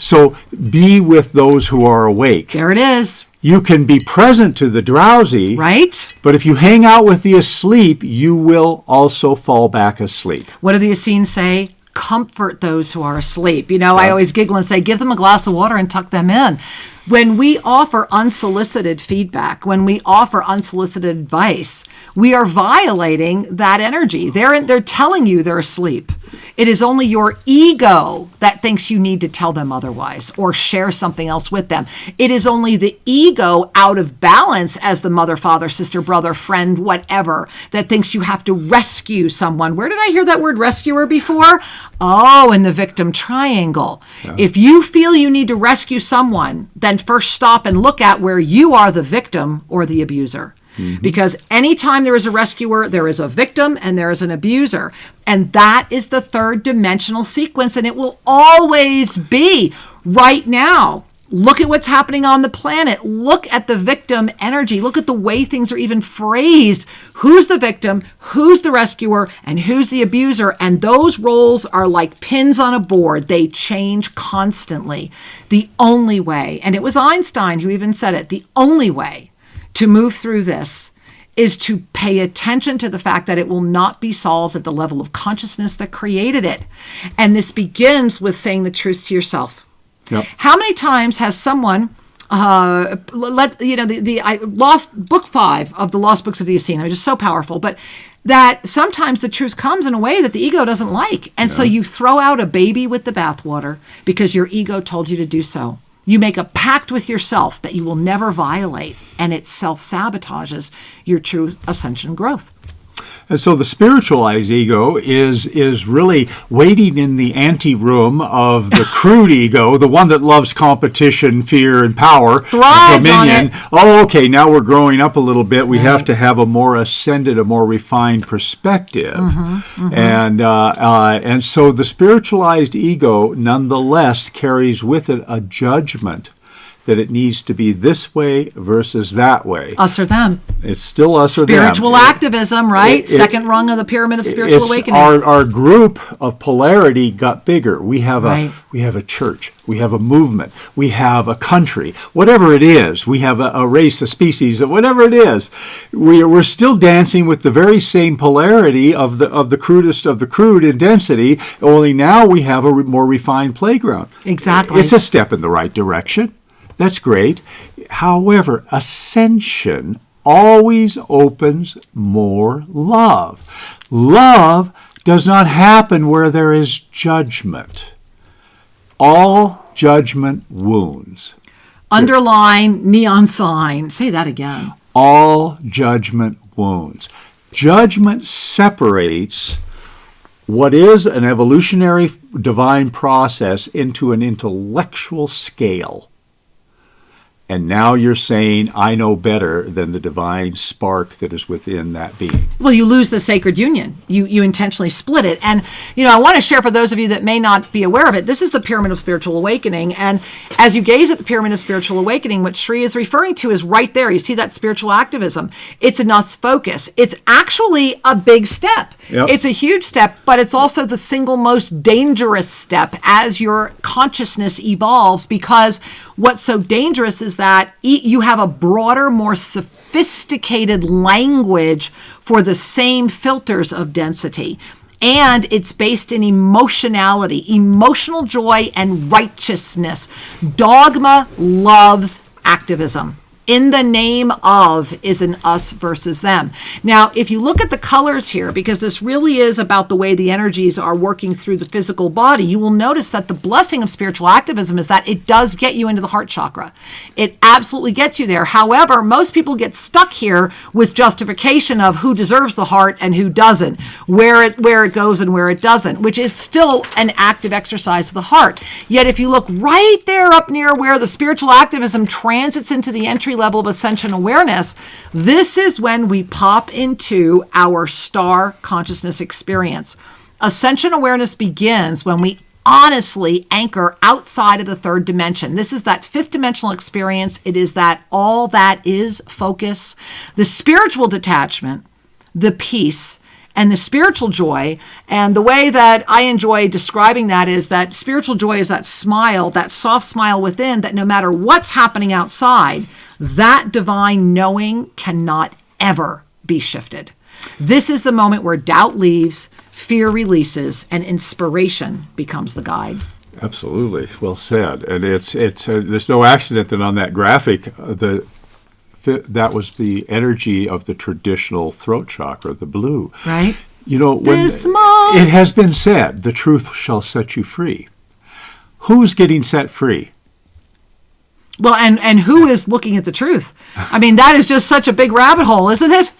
So be with those who are awake. There it is. You can be present to the drowsy. Right. But if you hang out with the asleep, you will also fall back asleep. What do the Essenes say? Comfort those who are asleep. I always giggle and say, give them a glass of water and tuck them in. When we offer unsolicited feedback, when we offer unsolicited advice, we are violating that energy. They're telling you they're asleep. It is only your ego that thinks you need to tell them otherwise or share something else with them. It is only the ego out of balance as the mother, father, sister, brother, friend, whatever, that thinks you have to rescue someone. Where did I hear that word rescuer before? In the victim triangle. Yeah. If you feel you need to rescue someone, then first stop and look at where you are the victim or the abuser. Mm-hmm. Because anytime there is a rescuer, there is a victim and there is an abuser. And that is the third dimensional sequence, and it will always be. Right now, look at what's happening on the planet. Look at the victim energy. Look at the way things are even phrased. Who's the victim? Who's the rescuer? And who's the abuser? And those roles are like pins on a board. They change constantly. The only way, and it was Einstein who even said it, the only way to move through this is to pay attention to the fact that it will not be solved at the level of consciousness that created it. And this begins with saying the truth to yourself. Yep. How many times has someone, I lost book 5 of the Lost Books of the Essene. It was just so powerful, but that sometimes the truth comes in a way that the ego doesn't like. And so you throw out a baby with the bathwater because your ego told you to do so. You make a pact with yourself that you will never violate, and it self-sabotages your true ascension growth. And so the spiritualized ego is really waiting in the anteroom of the crude ego, the one that loves competition, fear, and power. Thrives dominion. On it. Okay, now we're growing up a little bit. We have to have a more ascended, a more refined perspective. And so the spiritualized ego nonetheless carries with it a judgment that it needs to be this way versus that way. Us or them. It's still us or them. Spiritual activism, right? Second rung of the pyramid of spiritual awakening. Our group of polarity got bigger. We have a church. We have a movement. We have a country. Whatever it is. We have a race, a species, whatever it is. We're still dancing with the very same polarity of the crudest of the crude in density, only now we have a more refined playground. Exactly. It's a step in the right direction. That's great. However, ascension always opens more love. Love does not happen where there is judgment. All judgment wounds. Underline, neon sign. Say that again. All judgment wounds. Judgment separates what is an evolutionary divine process into an intellectual scale. And now you're saying, I know better than the divine spark that is within that being. Well, you lose the sacred union. You intentionally split it. And, I want to share for those of you that may not be aware of it, this is the Pyramid of Spiritual Awakening. And as you gaze at the Pyramid of Spiritual Awakening, what Sri is referring to is right there. You see that spiritual activism. It's an us focus. It's actually a big step. Yep. It's a huge step, but it's also the single most dangerous step as your consciousness evolves, because what's so dangerous is that you have a broader, more sophisticated language for the same filters of density. And it's based in emotionality, emotional joy, and righteousness. Dogma loves activism. In the name of is an us versus them. Now, if you look at the colors here, because this really is about the way the energies are working through the physical body, you will notice that the blessing of spiritual activism is that it does get you into the heart chakra. It absolutely gets you there. However, most people get stuck here with justification of who deserves the heart and who doesn't, where it goes and where it doesn't, which is still an active exercise of the heart. Yet if you look right there up near where the spiritual activism transits into the entry level of ascension awareness, this is when we pop into our star consciousness experience. Ascension awareness begins when we honestly anchor outside of the third dimension. This is that fifth dimensional experience. It is that all that is focus, the spiritual detachment, the peace, and the spiritual joy. And the way that I enjoy describing that is that spiritual joy is that smile, that soft smile within, that no matter what's happening outside, that divine knowing cannot ever be shifted. This is the moment where doubt leaves, fear releases, and inspiration becomes the guide. Absolutely. Well said. And it's there's no accident that on that graphic, that was the energy of the traditional throat chakra, the blue. Right. When it has been said, the truth shall set you free. Who's getting set free? Well, and who is looking at the truth? I mean, that is just such a big rabbit hole, isn't it?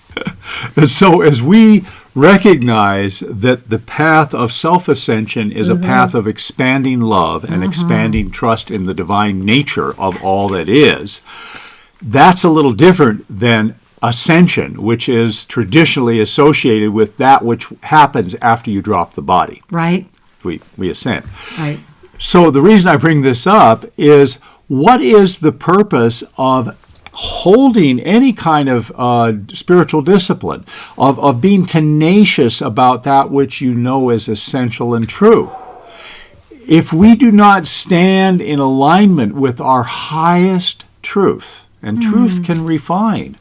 And so as we recognize that the path of self-ascension is a path of expanding love and expanding trust in the divine nature of all that is, that's a little different than ascension, which is traditionally associated with that which happens after you drop the body. Right. We ascend. Right. So the reason I bring this up is, what is the purpose of holding any kind of spiritual discipline, of being tenacious about that which you know is essential and true? If we do not stand in alignment with our highest truth, and truth can refine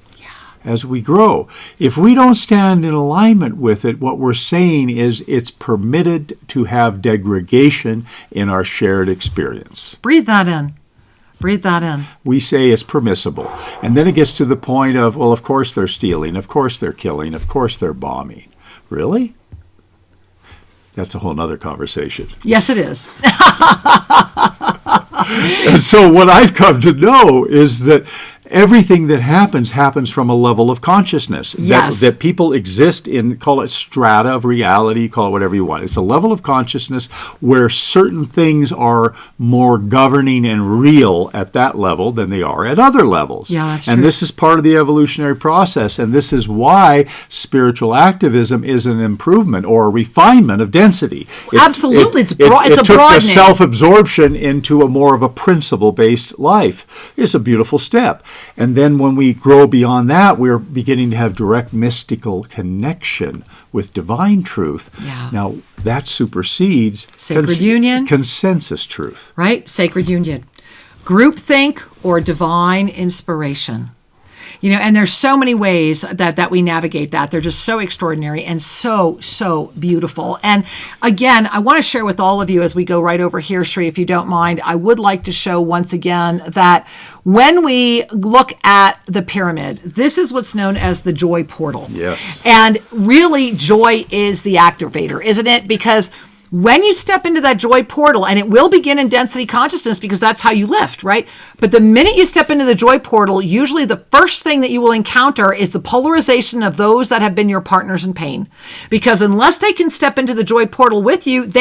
as we grow. If we don't stand in alignment with it, what we're saying is it's permitted to have degradation in our shared experience. Breathe that in. Breathe that in. We say it's permissible. And then it gets to the point of, well, of course they're stealing, of course they're killing, of course they're bombing. Really? That's a whole other conversation. Yes, it is. And so what I've come to know is that everything that happens from a level of consciousness. Yes. That people exist in, call it strata of reality, call it whatever you want. It's a level of consciousness where certain things are more governing and real at that level than they are at other levels. Yeah, that's and true. This is part of the evolutionary process, and this is why spiritual activism is an improvement or a refinement of density. Absolutely. It's a broadening. It took the self-absorption into a more of a principle-based life. It's a beautiful step. And then when we grow beyond that, we're beginning to have direct mystical connection with divine truth. Yeah. Now, that supersedes Sacred union. Consensus truth. Right? Sacred union. Groupthink or divine inspiration. And there's so many ways that we navigate that. They're just so extraordinary and so beautiful. And again, I want to share with all of you as we go right over here, Sri, if you don't mind, I would like to show once again that when we look at the pyramid, this is what's known as the joy portal. Yes. And really, joy is the activator, isn't it? Because When you step into that joy portal, and it will begin in density consciousness because that's how you lift, right? But the minute you step into the joy portal, usually the first thing that you will encounter is the polarization of those that have been your partners in pain. Because unless they can step into the joy portal with you,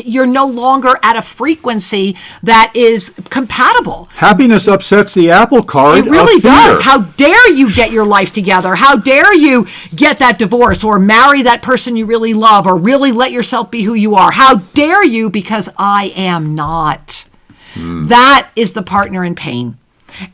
you're no longer at a frequency that is compatible. Happiness upsets the apple cart. It really of fear. does. How dare you get your life together? How dare you get that divorce or marry that person you really love or really let yourself be who you are? How dare you, because I am not. That is the partner in pain.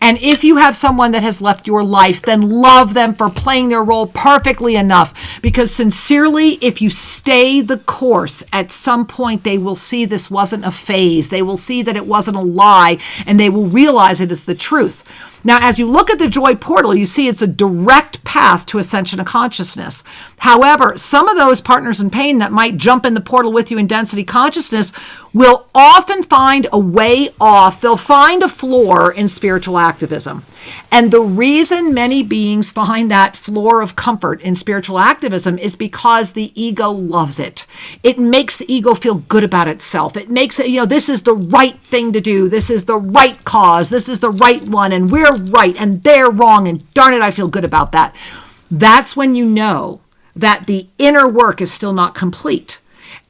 And if you have someone that has left your life, then love them for playing their role perfectly enough. Because sincerely, if you stay the course, at some point they will see this wasn't a phase. They will see that it wasn't a lie, and they will realize it is the truth. Now, as you look at the joy portal, you see it's a direct path to ascension of consciousness. However, some of those partners in pain that might jump in the portal with you in density consciousness will often find a way off. They'll find a floor in spiritual activism. And the reason many beings find that floor of comfort in spiritual activism is because the ego loves it. It makes the ego feel good about itself. It makes it, this is the right thing to do. This is the right cause. This is the right one. And we're right and they're wrong. And darn it, I feel good about that. That's when you know that the inner work is still not complete.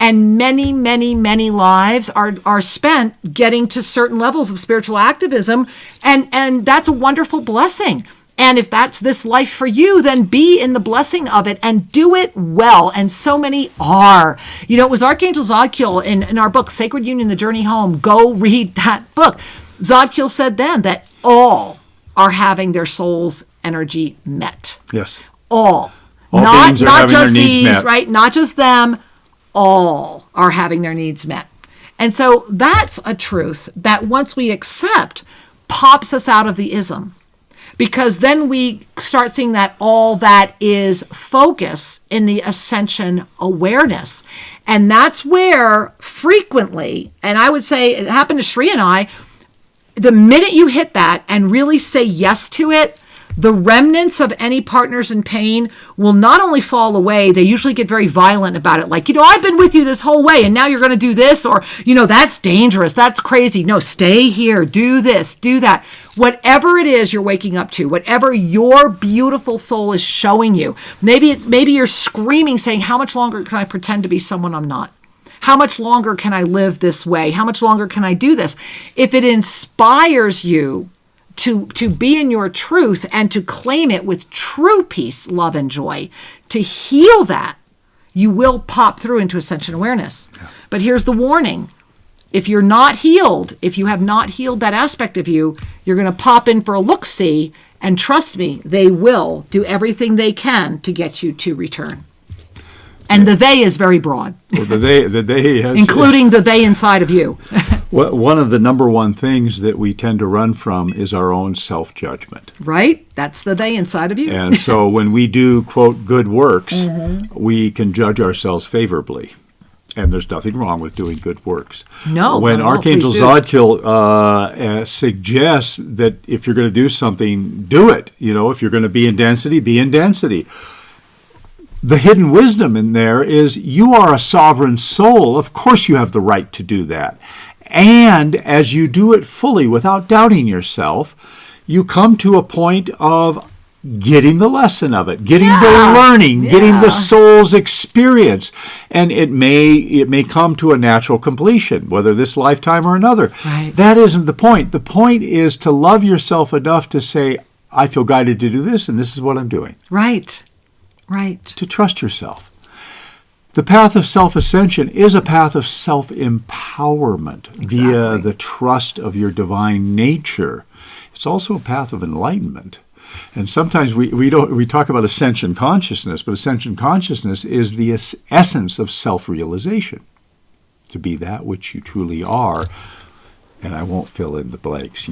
And many, many, many lives are spent getting to certain levels of spiritual activism. And that's a wonderful blessing. And if that's this life for you, then be in the blessing of it and do it well. And so many are. It was Archangel Zadkiel in our book, Sacred Union, The Journey Home. Go read that book. Zadkiel said then that all are having their soul's energy met. Yes. All not just these, met. Right? Not just them. All are having their needs met. And so that's a truth that once we accept, pops us out of the ism. Because then we start seeing that all that is focus in the ascension awareness. And that's where frequently, and I would say it happened to Shri and I, the minute you hit that and really say yes to it, the remnants of any partners in pain will not only fall away, they usually get very violent about it. Like, I've been with you this whole way and now you're going to do this, or, that's dangerous. That's crazy. No, stay here. Do this, do that. Whatever it is you're waking up to, whatever your beautiful soul is showing you, maybe you're screaming saying, how much longer can I pretend to be someone I'm not? How much longer can I live this way? How much longer can I do this? If it inspires you to be in your truth and to claim it with true peace, love, and joy, to heal that, you will pop through into ascension awareness. Yeah. But here's the warning. If you're not healed, if you have not healed that aspect of you, you're going to pop in for a look-see, and trust me, they will do everything they can to get you to return. And the they is very broad. Well, the they has, including the they inside of you. One of the number one things that we tend to run from is our own self-judgment. Right? That's the they inside of you. And so when we do, quote, good works, we can judge ourselves favorably. And there's nothing wrong with doing good works. No. When Archangel Zadkiel suggests that if you're going to do something, do it. If you're going to be in density, be in density. The hidden wisdom in there is you are a sovereign soul. Of course you have the right to do that. And as you do it fully without doubting yourself, you come to a point of getting the lesson of it, getting the learning, getting the soul's experience. And it may come to a natural completion, whether this lifetime or another. Right. That isn't the point. The point is to love yourself enough to say, I feel guided to do this, and this is what I'm doing. Right. Right. To trust yourself. The path of self-ascension is a path of self-empowerment via the trust of your divine nature. It's also a path of enlightenment. And sometimes we talk about ascension consciousness, but ascension consciousness is the essence of self-realization. To be that which you truly are. And I won't fill in the blanks.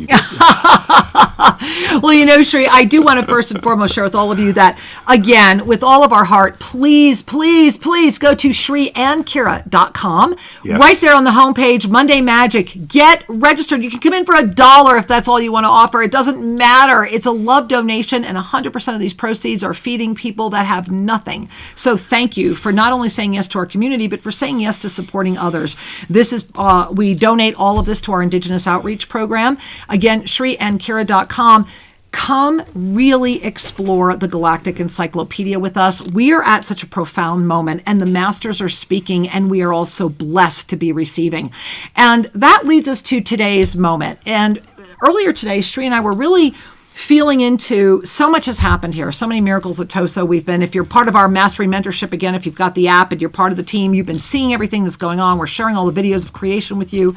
Well, Shri, I do want to first and foremost share with all of you that, again, with all of our heart, please, please, please go to shriandkira.com. Yes. Right there on the homepage, Monday Magic. Get registered. You can come in for $1 if that's all you want to offer. It doesn't matter. It's a love donation, and 100% of these proceeds are feeding people that have nothing. So thank you for not only saying yes to our community, but for saying yes to supporting others. This is, we donate all of this to our Indigenous Outreach Program. Again, shriandkira.com. Come really explore the Galactic Encyclopedia with us. We are at such a profound moment, and the masters are speaking, and we are all so blessed to be receiving. And that leads us to today's moment. And earlier today, Shri and I were really feeling into, so much has happened here, so many miracles at TOSA. We've been, if you're part of our mastery mentorship, again, if you've got the app and you're part of the team, you've been seeing everything that's going on. We're sharing all the videos of creation with you.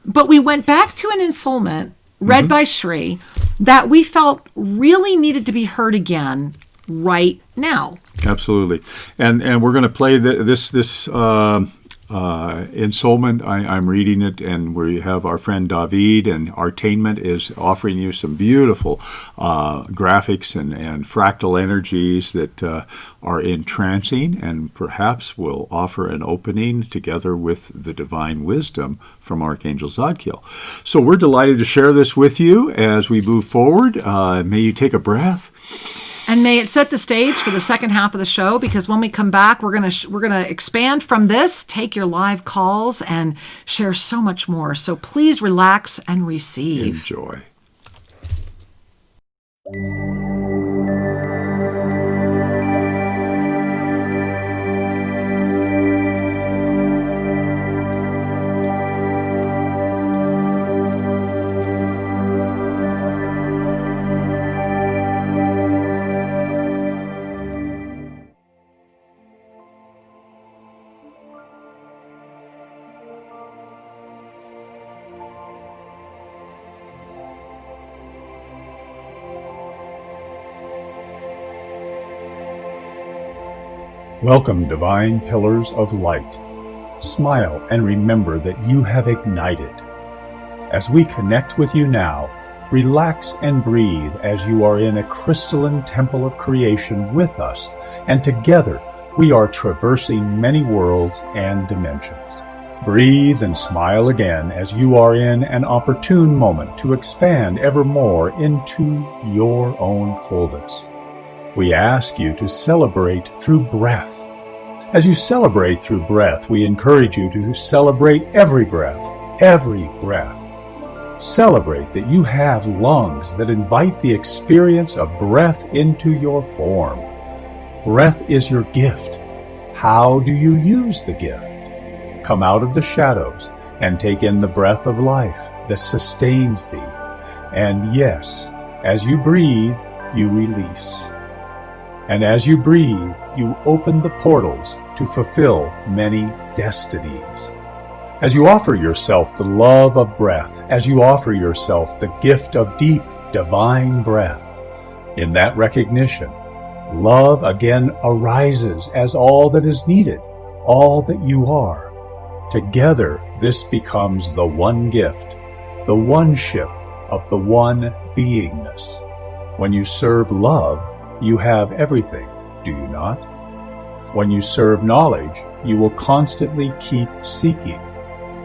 But we went back to an ensoulment read by Shri that we felt really needed to be heard again right now. Absolutely. And we're going to play this ensoulment. I'm reading it, and we have our friend David, and Artainment is offering you some beautiful graphics and fractal energies that are entrancing, and perhaps will offer an opening together with the divine wisdom from Archangel Zadkiel. So we're delighted to share this with you as we move forward. May you take a breath. And may it set the stage for the second half of the show, because when we come back, we're gonna expand from this, take your live calls, and share so much more. So please relax and receive. Enjoy. Welcome, divine pillars of light. Smile and remember that you have ignited. As we connect with you now, relax and breathe as you are in a crystalline temple of creation with us, and together we are traversing many worlds and dimensions. Breathe and smile again as you are in an opportune moment to expand ever more into your own fullness. We ask you to celebrate through breath. As you celebrate through breath, we encourage you to celebrate every breath, every breath. Celebrate that you have lungs that invite the experience of breath into your form. Breath is your gift. How do you use the gift? Come out of the shadows and take in the breath of life that sustains thee. And yes, as you breathe, you release. And as you breathe, you open the portals to fulfill many destinies. As you offer yourself the love of breath, as you offer yourself the gift of deep, divine breath, in that recognition, love again arises as all that is needed, all that you are. Together, this becomes the one gift, the one ship of the one beingness. When you serve love, you have everything, do you not? When you serve knowledge, you will constantly keep seeking.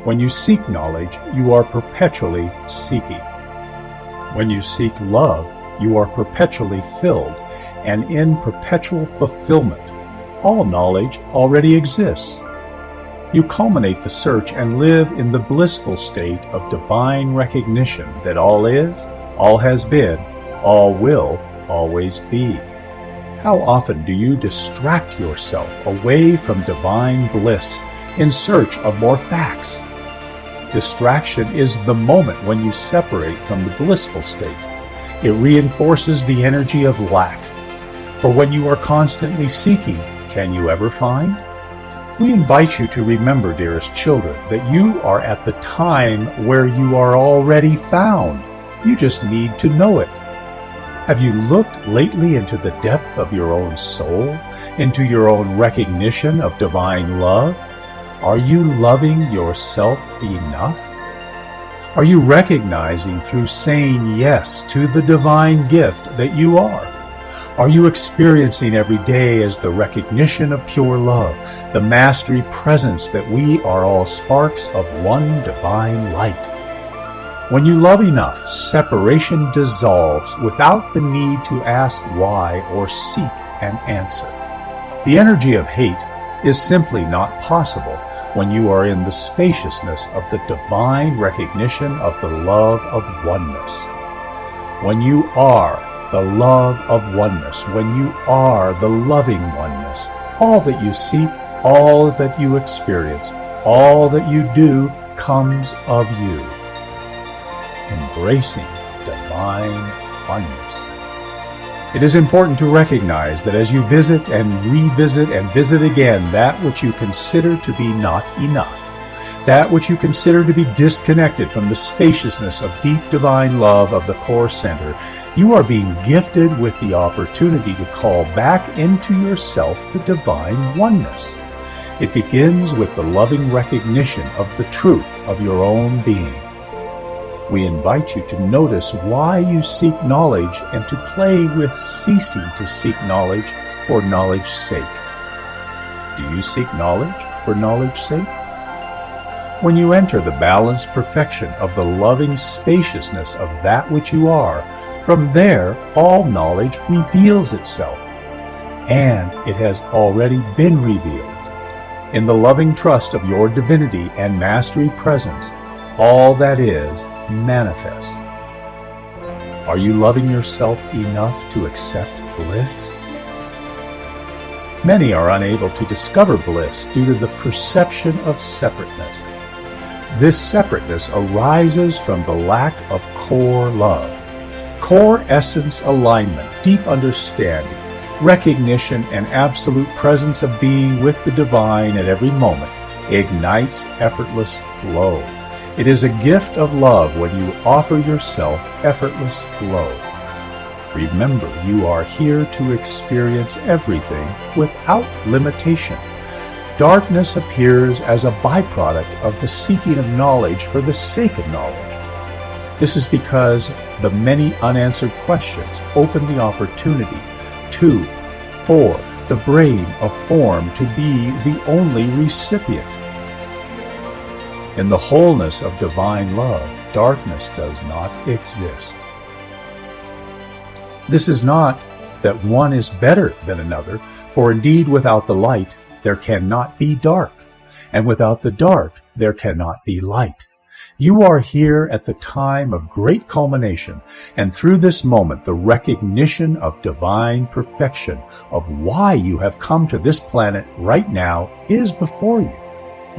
When you seek knowledge, you are perpetually seeking. When you seek love, you are perpetually filled and in perpetual fulfillment. All knowledge already exists. You culminate the search and live in the blissful state of divine recognition that all is, all has been, all will always be. How often do you distract yourself away from divine bliss in search of more facts? Distraction is the moment when you separate from the blissful state. It reinforces the energy of lack. For when you are constantly seeking, can you ever find? We invite you to remember, dearest children, that you are at the time where you are already found. You just need to know it. Have you looked lately into the depth of your own soul, into your own recognition of divine love? Are you loving yourself enough? Are you recognizing through saying yes to the divine gift that you are? Are you experiencing every day as the recognition of pure love, the mastery presence that we are all sparks of one divine light? When you love enough, separation dissolves without the need to ask why or seek an answer. The energy of hate is simply not possible when you are in the spaciousness of the divine recognition of the love of oneness. When you are the love of oneness, when you are the loving oneness, all that you seek, all that you experience, all that you do comes of you. Embracing divine oneness. It is important to recognize that as you visit and revisit and visit again that which you consider to be not enough, that which you consider to be disconnected from the spaciousness of deep divine love of the core center, you are being gifted with the opportunity to call back into yourself the divine oneness. It begins with the loving recognition of the truth of your own being. We invite you to notice why you seek knowledge and to play with ceasing to seek knowledge for knowledge's sake. Do you seek knowledge for knowledge's sake? When you enter the balanced perfection of the loving spaciousness of that which you are, from there all knowledge reveals itself, and it has already been revealed. In the loving trust of your divinity and mastery presence, all that is manifests. Are you loving yourself enough to accept bliss? Many are unable to discover bliss due to the perception of separateness. This separateness arises from the lack of core love, core essence alignment, deep understanding, recognition, and absolute presence of being with the divine at every moment ignites effortless flow. It is a gift of love when you offer yourself effortless flow. Remember, you are here to experience everything without limitation. Darkness appears as a byproduct of the seeking of knowledge for the sake of knowledge. This is because the many unanswered questions open the opportunity for the brain of form to be the only recipient. In the wholeness of divine love, darkness does not exist. This is not that one is better than another, for indeed without the light there cannot be dark, and without the dark there cannot be light. You are here at the time of great culmination, and through this moment the recognition of divine perfection, of why you have come to this planet right now, is before you.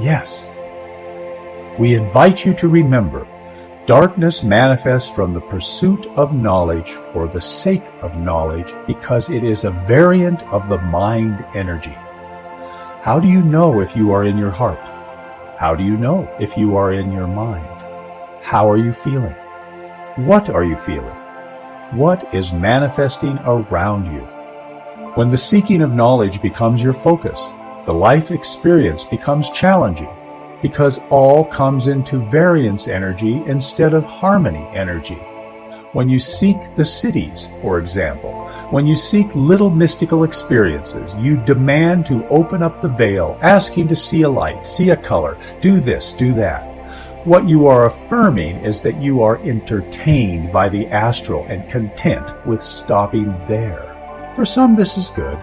Yes. We invite you to remember, darkness manifests from the pursuit of knowledge for the sake of knowledge because it is a variant of the mind energy. How do you know if you are in your heart? How do you know if you are in your mind? How are you feeling? What are you feeling? What is manifesting around you? When the seeking of knowledge becomes your focus, the life experience becomes challenging, because all comes into variance energy instead of harmony energy. When you seek the cities, for example, when you seek little mystical experiences, you demand to open up the veil, asking to see a light, see a color, do this, do that. What you are affirming is that you are entertained by the astral and content with stopping there. For some, this is good.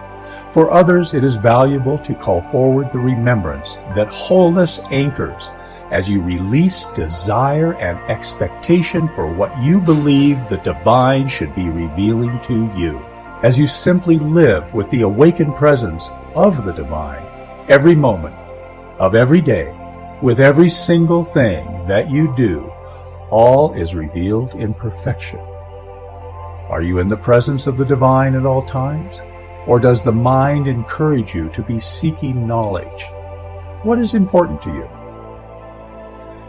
For others, it is valuable to call forward the remembrance that wholeness anchors as you release desire and expectation for what you believe the divine should be revealing to you. As you simply live with the awakened presence of the divine every moment of every day, with every single thing that you do, all is revealed in perfection. Are you in the presence of the divine at all times? Or does the mind encourage you to be seeking knowledge? What is important to you?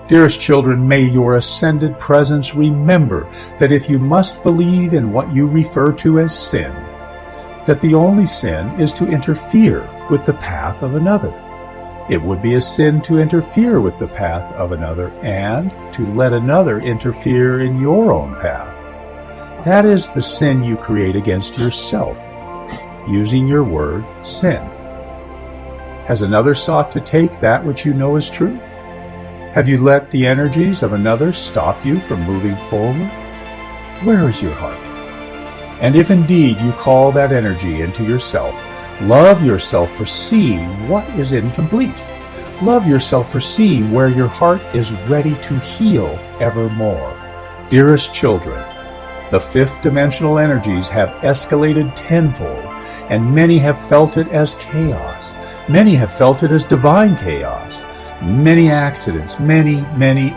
Dearest children, may your ascended presence remember that if you must believe in what you refer to as sin, that the only sin is to interfere with the path of another. It would be a sin to interfere with the path of another and to let another interfere in your own path. That is the sin you create against yourself, using your word, sin. Has another sought to take that which you know is true? Have you let the energies of another stop you from moving forward? Where is your heart? And if indeed you call that energy into yourself, love yourself for seeing what is incomplete. Love yourself for seeing where your heart is ready to heal evermore. Dearest children, the fifth dimensional energies have escalated tenfold, and many have felt it as chaos. Many have felt it as divine chaos. Many accidents, many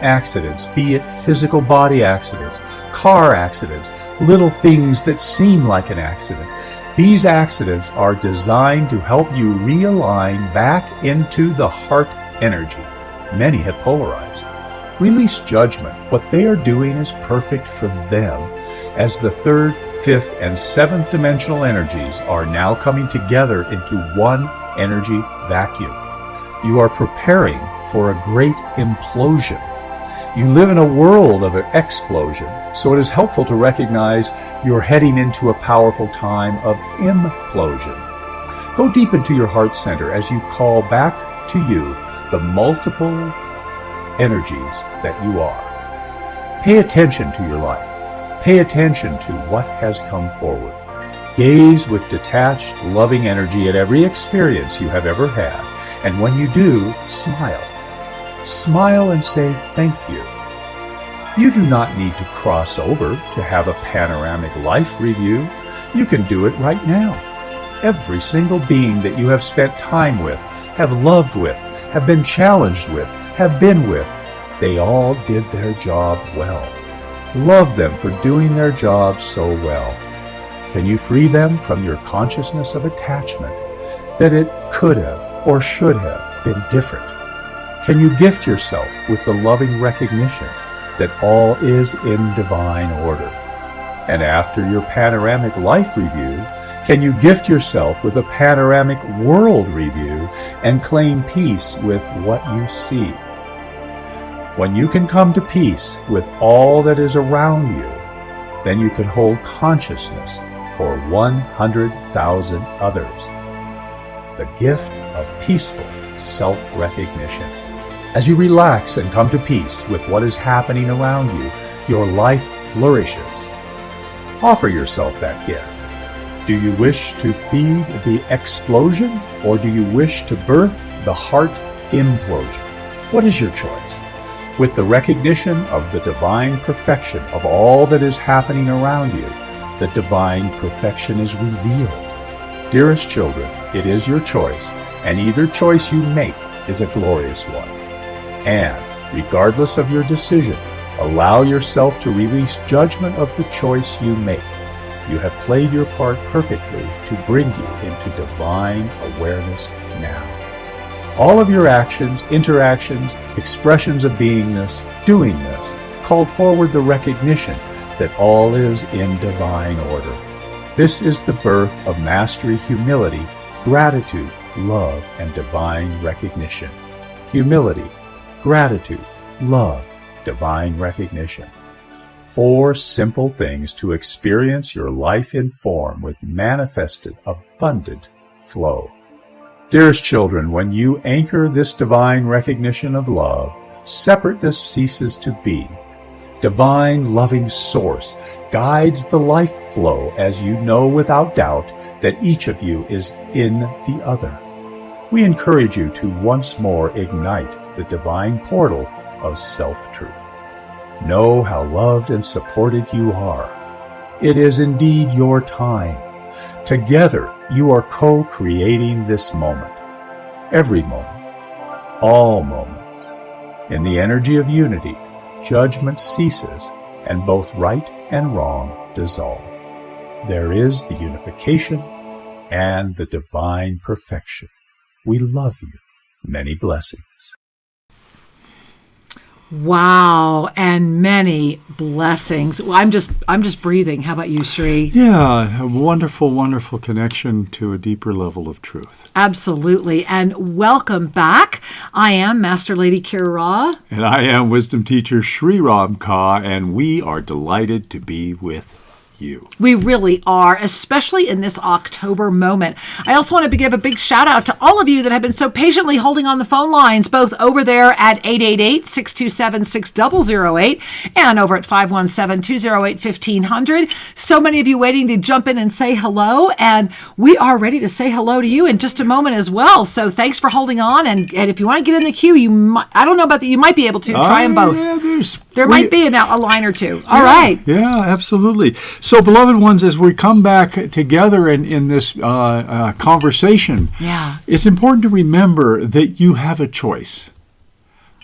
accidents, be it physical body accidents, car accidents, little things that seem like an accident. These accidents are designed to help you realign back into the heart energy. Many have polarized. Release judgment. What they are doing is perfect for them, as the third, fifth, and seventh dimensional energies are now coming together into one energy vacuum. You are preparing for a great implosion. You live in a world of an explosion, so it is helpful to recognize you're heading into a powerful time of implosion. Go deep into your heart center as you call back to you the multiple energies that you are. Pay attention to your life. Pay attention to what has come forward. Gaze with detached, loving energy at every experience you have ever had, and when you do, smile. Smile and say thank you. You do not need to cross over to have a panoramic life review. You can do it right now. Every single being that you have spent time with, have loved with, have been challenged with, have been with, they all did their job well. Love them for doing their job so well. Can you free them from your consciousness of attachment, that it could have or should have been different? Can you gift yourself with the loving recognition that all is in divine order? And after your panoramic life review, can you gift yourself with a panoramic world review and claim peace with what you see? When you can come to peace with all that is around you, then you can hold consciousness for 100,000 others. The gift of peaceful self-recognition. As you relax and come to peace with what is happening around you, your life flourishes. Offer yourself that gift. Do you wish to feed the explosion, or do you wish to birth the heart implosion? What is your choice? With the recognition of the divine perfection of all that is happening around you, the divine perfection is revealed. Dearest children, it is your choice, and either choice you make is a glorious one. And, regardless of your decision, allow yourself to release judgment of the choice you make. You have played your part perfectly to bring you into divine awareness now. All of your actions, interactions, expressions of beingness, doingness, called forward the recognition that all is in divine order. This is the birth of mastery, humility, gratitude, love, and divine recognition. Humility, gratitude, love, divine recognition. 4 simple things to experience your life in form with manifested, abundant flow. Dearest children, when you anchor this divine recognition of love, separateness ceases to be. Divine loving source guides the life flow as you know without doubt that each of you is in the other. We encourage you to once more ignite the divine portal of self-truth. Know how loved and supported you are. It is indeed your time. Together, you are co-creating this moment. Every moment. All moments. In the energy of unity, judgment ceases, and both right and wrong dissolve. There is the unification and the divine perfection. We love you. Many blessings. Wow, and many blessings. Well, I'm just breathing. How about you, Sri? Yeah, a wonderful, wonderful connection to a deeper level of truth. Absolutely. And welcome back. I am Master Lady Kira Raa. And I am Wisdom Teacher Sri Ram Ka, and we are delighted to be with you. We really are, especially in this October moment. I also want to give a big shout out to all of you that have been so patiently holding on the phone lines, both over there at 888-627-6008 and over at 517-208-1500. So many of you waiting to jump in and say hello, and we are ready to say hello to you in just a moment as well. So thanks for holding on, and if you want to get in the queue, I don't know about that, you might be able to try them both. Yeah, there might be a line or two. All right. Yeah, absolutely. So, beloved ones, as we come back together in this conversation, it's important to remember that you have a choice.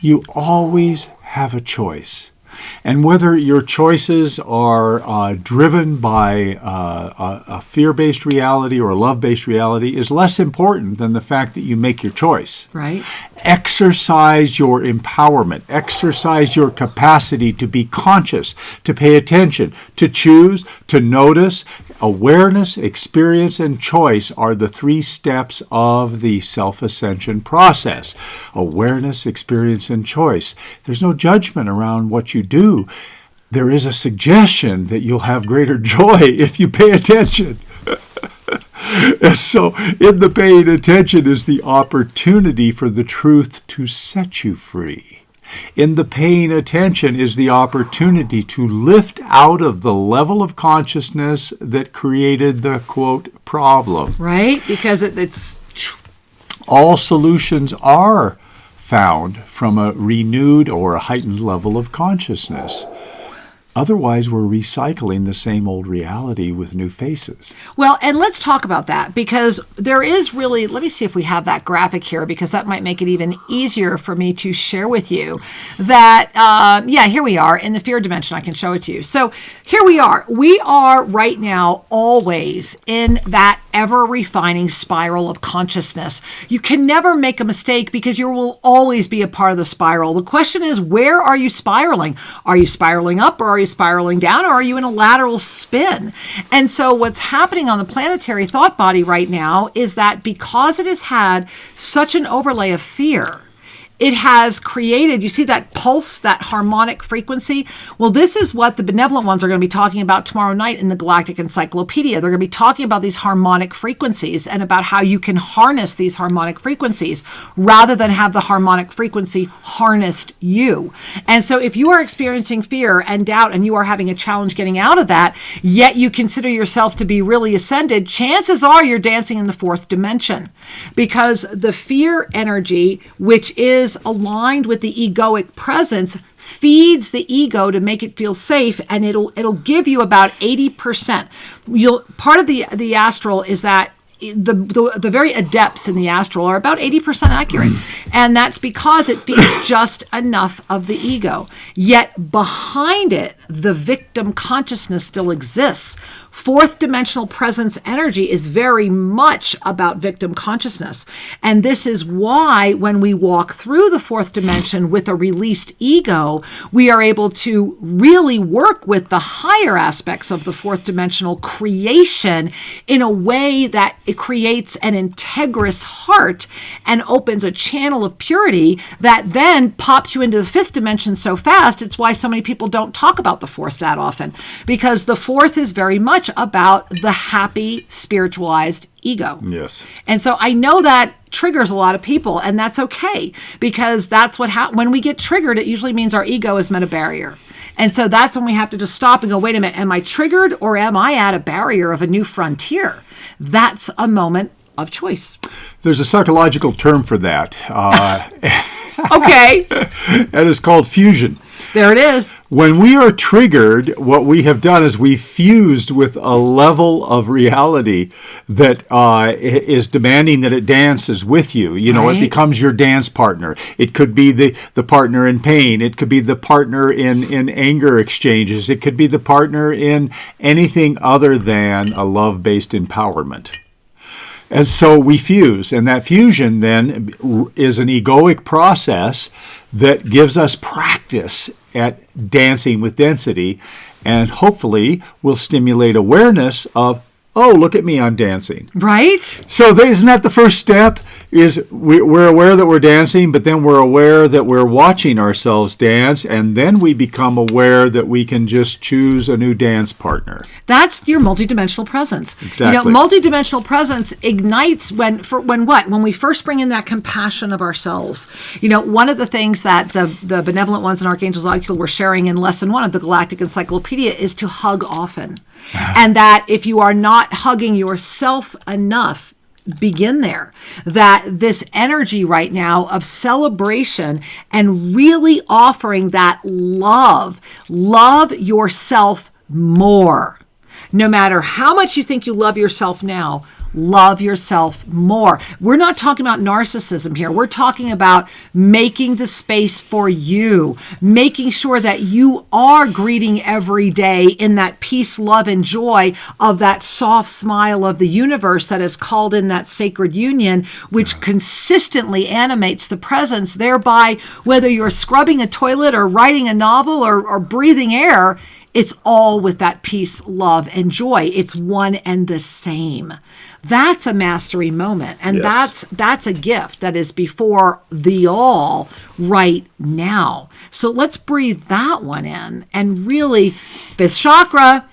You always have a choice. And whether your choices are driven by a fear-based reality or a love-based reality is less important than the fact that you make your choice. Right. Exercise your empowerment. Exercise your capacity to be conscious, to pay attention, to choose, to notice. Awareness, experience, and choice are the 3 steps of the self-ascension process. Awareness, experience, and choice. There's no judgment around what you do. There is a suggestion that you'll have greater joy if you pay attention. And so in the paying attention is the opportunity for the truth to set you free. In the paying attention is the opportunity to lift out of the level of consciousness that created the, quote, problem. Right? Because it's... All solutions are found from a renewed or a heightened level of consciousness. Otherwise, we're recycling the same old reality with new faces. Well, and let's talk about that, because there is really, let me see if we have that graphic here, because that might make it even easier for me to share with you that, here we are in the fear dimension. I can show it to you. So here we are. We are right now always in that ever-refining spiral of consciousness. You can never make a mistake because you will always be a part of the spiral. The question is, where are you spiraling? Are you spiraling up, or are you spiraling down, or are you in a lateral spin? And so what's happening on the planetary thought body right now is that because it has had such an overlay of fear, it has created, you see that pulse, that harmonic frequency? Well, this is what the benevolent ones are going to be talking about tomorrow night in the Galactic Encyclopedia. They're going to be talking about these harmonic frequencies and about how you can harness these harmonic frequencies rather than have the harmonic frequency harnessed you. And so if you are experiencing fear and doubt and you are having a challenge getting out of that, yet you consider yourself to be really ascended, chances are you're dancing in the 4th dimension, because the fear energy, which is aligned with the egoic presence, feeds the ego to make it feel safe, and it'll give you about 80%. Part of the astral is that the very adepts in the astral are about 80% accurate. And that's because it feeds just enough of the ego. Yet behind it, the victim consciousness still exists. 4th dimensional presence energy is very much about victim consciousness. And this is why when we walk through the 4th dimension with a released ego, we are able to really work with the higher aspects of the 4th dimensional creation in a way that it creates an integrous heart and opens a channel of purity that then pops you into the 5th dimension so fast. It's why so many people don't talk about the 4th that often, because the 4th is very much about the happy, spiritualized ego. Yes. And so I know that triggers a lot of people, and that's okay, because that's what when we get triggered, it usually means our ego has met a barrier. And so that's when we have to just stop and go, wait a minute, am I triggered, or am I at a barrier of a new frontier? That's a moment of choice. There's a psychological term for that. Okay. And it's called fusion. There it is. When we are triggered, what we have done is we fused with a level of reality that is demanding that it dances with you. You know, right. It becomes your dance partner. It could be the partner in pain. It could be the partner in anger exchanges. It could be the partner in anything other than a love-based empowerment. And so we fuse, and that fusion then is an egoic process that gives us practice at dancing with density, and hopefully will stimulate awareness of, oh, look at me, I'm dancing. Right? So isn't that the first step? Is we're aware that we're dancing, but then we're aware that we're watching ourselves dance, and then we become aware that we can just choose a new dance partner. That's your multidimensional presence. Exactly. Multidimensional presence ignites when we first bring in that compassion of ourselves. One of the things that the benevolent ones in Archangel Zodhiacal were sharing in lesson 1 of the Galactic Encyclopedia is to hug often. And that if you are not hugging yourself enough, begin there. That this energy right now of celebration and really offering that love yourself more. No matter how much you think you love yourself now, love yourself more. We're not talking about narcissism here. We're talking about making the space for you, making sure that you are greeting every day in that peace, love, and joy of that soft smile of the universe that is called in that sacred union, which consistently animates the presence, thereby, whether you're scrubbing a toilet or writing a novel or breathing air, it's all with that peace, love, and joy. It's one and the same. That's a mastery moment. And Yes. that's a gift that is before the all right now. So let's breathe that one in and really, 5th chakra,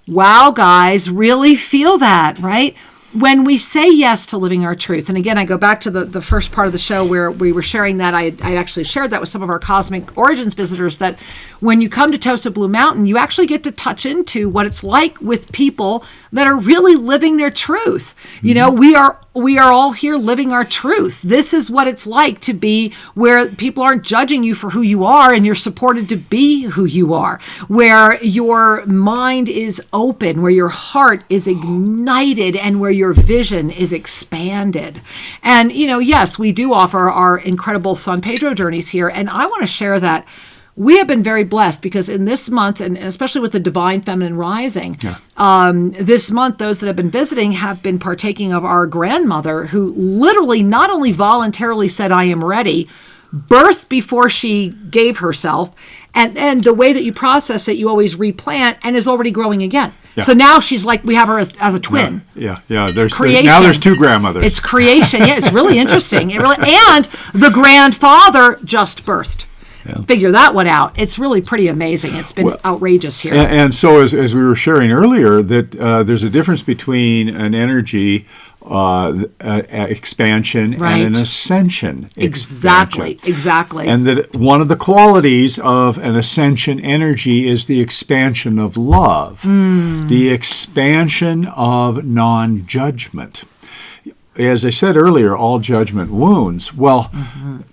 wow, guys, really feel that, right? When we say yes to living our truth, and again, I go back to the first part of the show where we were sharing that, I actually shared that with some of our Cosmic Origins visitors, that when you come to Tosa Blue Mountain, you actually get to touch into what it's like with people that are really living their truth. We are all here living our truth. This is what it's like to be where people aren't judging you for who you are and you're supported to be who you are, where your mind is open, where your heart is ignited, and where your vision is expanded. And, yes, we do offer our incredible San Pedro journeys here. And I want to share that we have been very blessed because in this month, and especially with the Divine Feminine Rising, this month, those that have been visiting have been partaking of our grandmother, who literally not only voluntarily said, I am ready, birthed before she gave herself, and the way that you process it, you always replant and is already growing again. Yeah. So now she's like, we have her as a twin. Yeah. Now there's 2 grandmothers. It's creation. Yeah, it's really interesting. And the grandfather just birthed. Yeah. Figure that one out. It's really pretty amazing. It's been outrageous here. And so as we were sharing earlier, that there's a difference between an energy expansion and an ascension expansion. Exactly. And that one of the qualities of an ascension energy is the expansion of love, the expansion of non-judgment. As I said earlier, all judgment wounds. Well,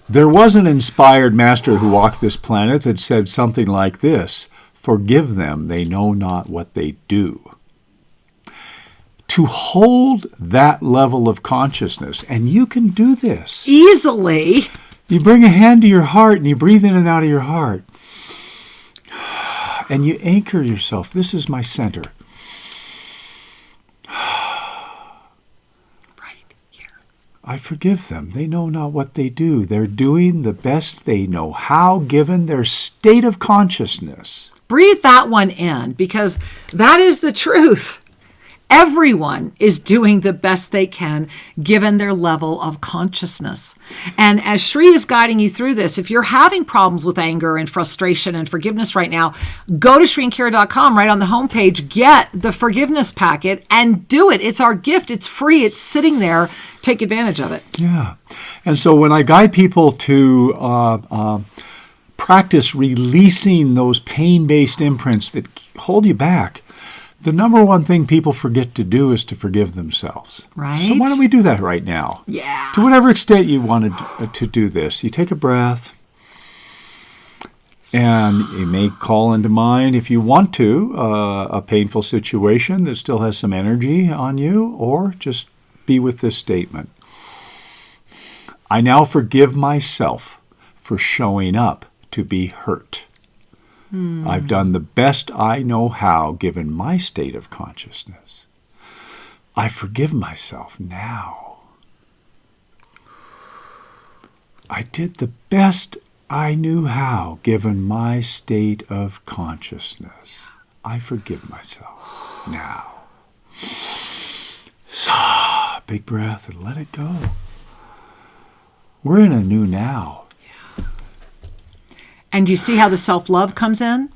there was an inspired master who walked this planet that said something like this: forgive them, they know not what they do. To hold that level of consciousness, and you can do this easily. You bring a hand to your heart and you breathe in and out of your heart. And you anchor yourself. This is my center. I forgive them. They know not what they do. They're doing the best they know how, given their state of consciousness. Breathe that one in, because that is the truth. Everyone is doing the best they can, given their level of consciousness. And as Shri is guiding you through this, if you're having problems with anger and frustration and forgiveness right now, go to ShriandKira.com, right on the homepage, get the forgiveness packet and do it. It's our gift. It's free. It's sitting there. Take advantage of it. Yeah. And so when I guide people to practice releasing those pain-based imprints that hold you back, the number one thing people forget to do is to forgive themselves. Right. So why don't we do that right now? Yeah. To whatever extent you wanted to do this, you take a breath, and you may call into mind, if you want to, a painful situation that still has some energy on you, or just be with this statement. I now forgive myself for showing up to be hurt. I've done the best I know how, given my state of consciousness. I forgive myself now. I did the best I knew how, given my state of consciousness. I forgive myself now. Big breath and let it go. We're in a new now. And you see how the self-love comes in?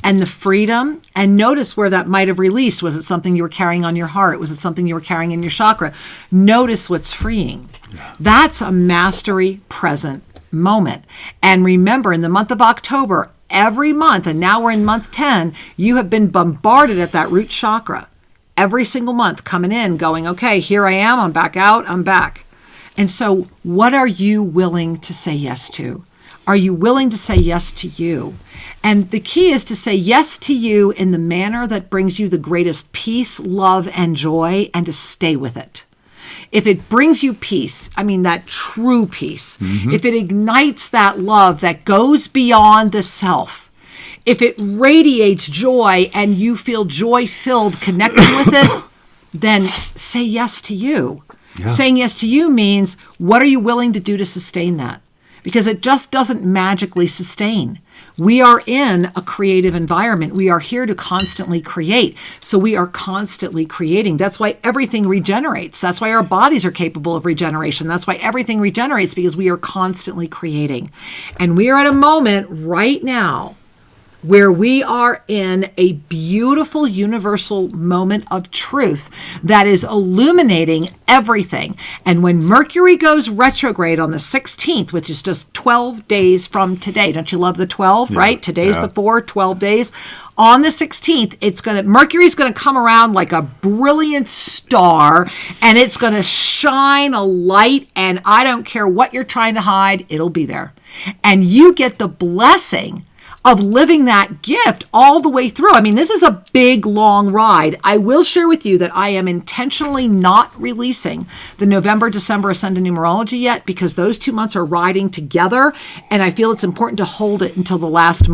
And the freedom, and notice where that might have released. Was it something you were carrying on your heart? Was it something you were carrying in your chakra? Notice what's freeing. Yeah. That's a mastery present moment. And remember, in the month of October, every month, and now we're in month 10, you have been bombarded at that root chakra. Every single month coming in, going, okay, here I am, I'm back out, I'm back. And so what are you willing to say yes to? Are you willing to say yes to you? And the key is to say yes to you in the manner that brings you the greatest peace, love, and joy, and to stay with it. If it brings you peace, I mean that true peace, if it ignites that love that goes beyond the self, if it radiates joy and you feel joy-filled connecting with it, then say yes to you. Yeah. Saying yes to you means, what are you willing to do to sustain that? Because it just doesn't magically sustain. We are in a creative environment. We are here to constantly create. So we are constantly creating. That's why everything regenerates. That's why our bodies are capable of regeneration. That's why everything regenerates, because we are constantly creating. And we are at a moment right now where we are in a beautiful universal moment of truth that is illuminating everything. And when Mercury goes retrograde on the 16th, which is just 12 days from today, don't you love the 12, right? Today's the 4, 12 days. On the 16th, Mercury's going to come around like a brilliant star, and it's going to shine a light, and I don't care what you're trying to hide, it'll be there. And you get the blessing of living that gift all the way through. I mean, this is a big, long ride. I will share with you that I am intentionally not releasing the November, December Ascended Numerology yet, because those 2 months are riding together, and I feel it's important to hold it until the last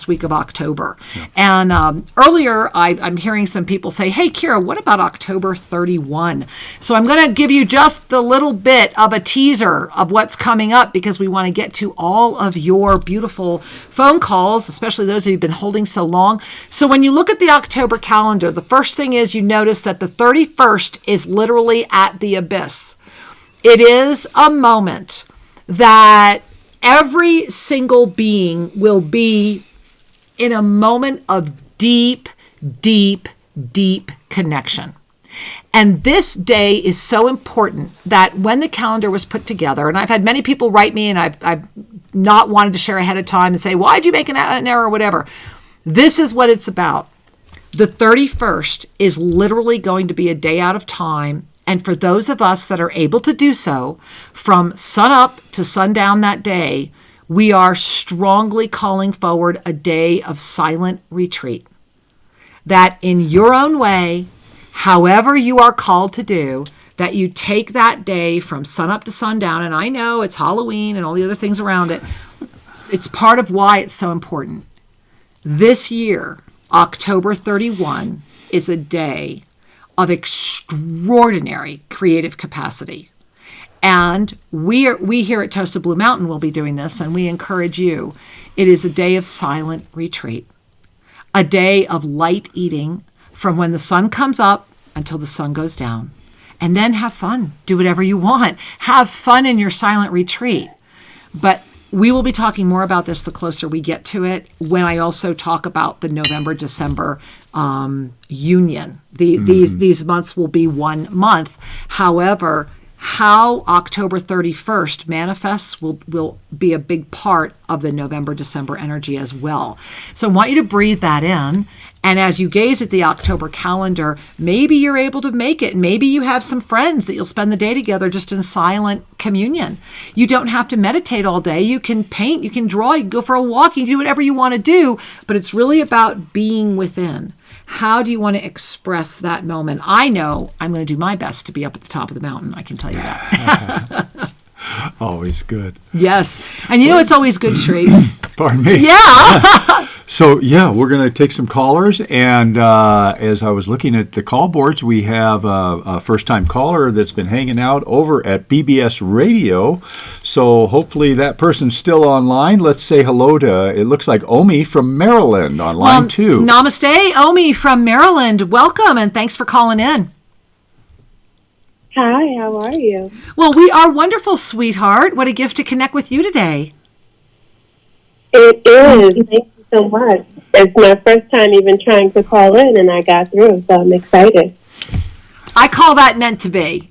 week of October. Yeah. And earlier, I'm hearing some people say, hey, Kira, what about October 31? So I'm going to give you just a little bit of a teaser of what's coming up, because we want to get to all of your beautiful phone calls, especially those of you who've been holding so long. So when you look at the October calendar, the first thing is you notice that the 31st is literally at the abyss. It is a moment that every single being will be in a moment of deep, deep, deep connection. And this day is so important that when the calendar was put together, and I've had many people write me, and I've not wanted to share ahead of time and say, why'd you make an error or whatever? This is what it's about. The 31st is literally going to be a day out of time. And for those of us that are able to do so, from sun up to sundown that day, we are strongly calling forward a day of silent retreat. That in your own way, however you are called to do, that you take that day from sunup to sundown. And I know it's Halloween and all the other things around it. It's part of why it's so important. This year, October 31, is a day of extraordinary creative capacity. And we here at Toast of Blue Mountain will be doing this, and we encourage you. It is a day of silent retreat, a day of light eating from when the sun comes up until the sun goes down. And then have fun. Do whatever you want. Have fun in your silent retreat. But we will be talking more about this the closer we get to it, when I also talk about the November-December union. These months will be 1 month. However, how October 31st manifests will be a big part of the November-December energy as well. So I want you to breathe that in. And as you gaze at the October calendar, maybe you're able to make it. Maybe you have some friends that you'll spend the day together just in silent communion. You don't have to meditate all day. You can paint, you can draw, you can go for a walk, you can do whatever you want to do. But it's really about being within. How do you want to express that moment? I know I'm going to do my best to be up at the top of the mountain. I can tell you that. Always good. Yes. And you know it's always good, Sheree. Pardon me. Yeah. So, yeah, we're going to take some callers. And as I was looking at the call boards, we have a first-time caller that's been hanging out over at BBS Radio. So hopefully that person's still online. Let's say hello to, it looks like Omi from Maryland on line 2. Namaste, Omi from Maryland. Welcome, and thanks for calling in. Hi, how are you? Well, we are wonderful, sweetheart. What a gift to connect with you today. It is. Thank you so much. It's my first time even trying to call in, and I got through, so I'm excited. I call that meant to be.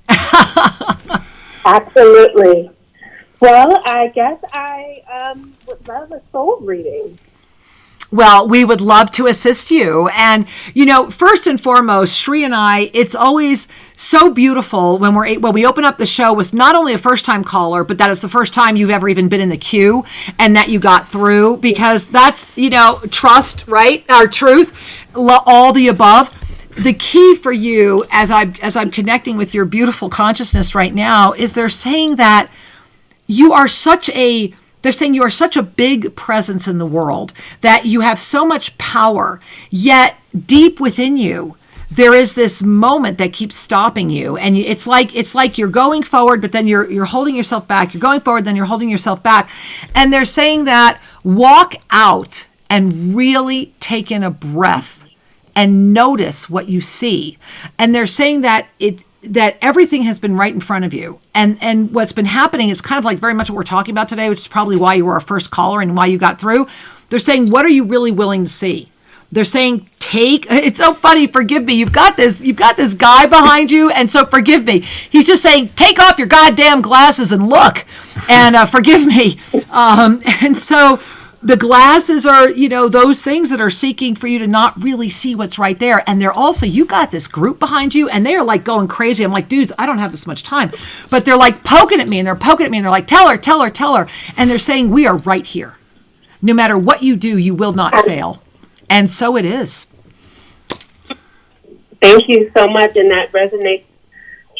Absolutely. Well, I guess I would love a soul reading. Well, we would love to assist you. And, first and foremost, Shri and I, it's always so beautiful when we open up the show with not only a first-time caller, but that it's the first time you've ever even been in the queue and that you got through, because that's, trust, right? Our truth, all the above. The key for you, as I'm connecting with your beautiful consciousness right now, is they're saying that you are such a big presence in the world, that you have so much power, yet deep within you, there is this moment that keeps stopping you. And it's like you're going forward, but then you're holding yourself back. You're going forward, then you're holding yourself back. And they're saying that walk out and really take in a breath and notice what you see. And they're saying that that everything has been right in front of you. And what's been happening is kind of like very much what we're talking about today, which is probably why you were our first caller and why you got through. They're saying, what are you really willing to see? They're saying, it's so funny, forgive me. You've got this guy behind you, and so forgive me. He's just saying, take off your goddamn glasses and look, and forgive me. And so the glasses are, those things that are seeking for you to not really see what's right there. And they're also, you got this group behind you, and they are like going crazy. I'm like, dudes, I don't have this much time. But they're like poking at me, and they're like, tell her. And they're saying, we are right here. No matter what you do, you will not fail. And so it is. Thank you so much. And that resonates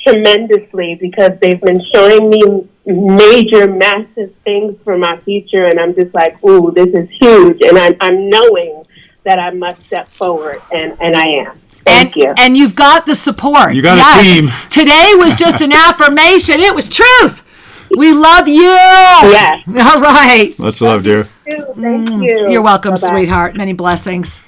tremendously, because they've been showing me major, massive things for my future, and I'm just like, ooh, this is huge, and I'm knowing that I must step forward, and I am. Thank you. And you've got the support. You got a team. Today was just an affirmation. It was truth. We love you. Yes. All right. Let's love, dear. Thank you. You're welcome, Bye-bye. Sweetheart. Many blessings.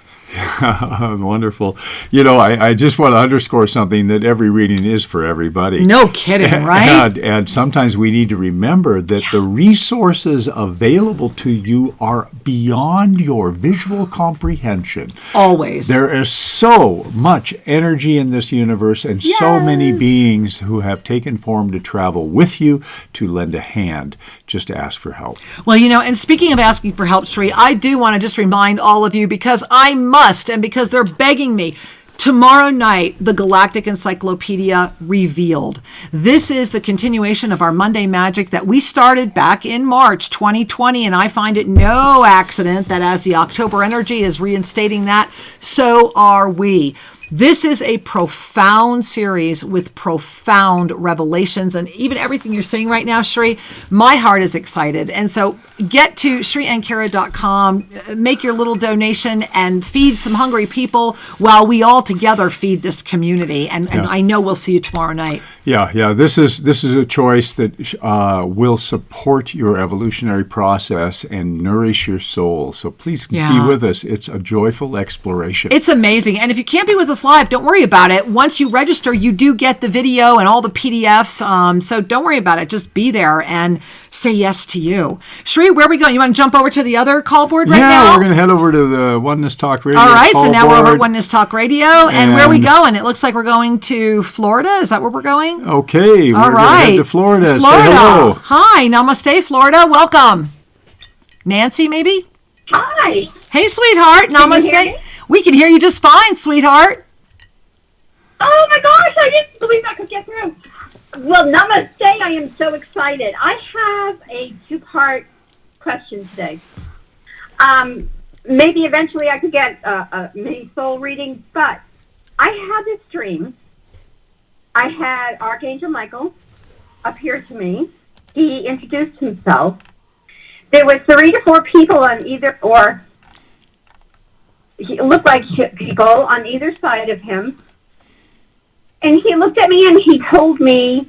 Wonderful. I just want to underscore something, that every reading is for everybody. No kidding, right? And sometimes we need to remember that the resources available to you are beyond your visual comprehension. Always. There is so much energy in this universe, and so many beings who have taken form to travel with you, to lend a hand, just to ask for help. Well, and speaking of asking for help, Sri, I do want to just remind all of you, because I must, and because they're begging me, tomorrow night, the Galactic Encyclopedia Revealed. This is the continuation of our Monday Magic that we started back in March 2020, and I find it no accident that as the October energy is reinstating that, so are we. This is a profound series with profound revelations, and even everything you're saying right now, Shri, my heart is excited. And so get to ShriAndKira.com, make your little donation, and feed some hungry people while we all together feed this community. And I know we'll see you tomorrow night. Yeah. This is a choice that will support your evolutionary process and nourish your soul. So please be with us. It's a joyful exploration. It's amazing. And if you can't be with us live, don't worry about it. Once you register, you do get the video and all the PDFs. So don't worry about it. Just be there and say yes to you. Shri, where are we going? You want to jump over to the other call board right now? Yeah, we're going to head over to the Oneness Talk Radio. All right, call so now board. we're over at Oneness Talk Radio. And where are we going? It looks like we're going to Florida. Is that where we're going? Okay, we're going to head to Florida. Say hello. Hi, namaste, Florida. Welcome. Nancy, maybe? Hi. Hey, sweetheart. Namaste. Can you hear me? We can hear you just fine, sweetheart. Oh my gosh, I didn't believe I could get through. Well, namaste, I am so excited. I have a two-part question today. Maybe eventually I could get a mini soul reading, but I had this dream. I had Archangel Michael appear to me. He introduced himself. There were 3 to 4 people on either, or he looked like people on either side of him. And he looked at me and he told me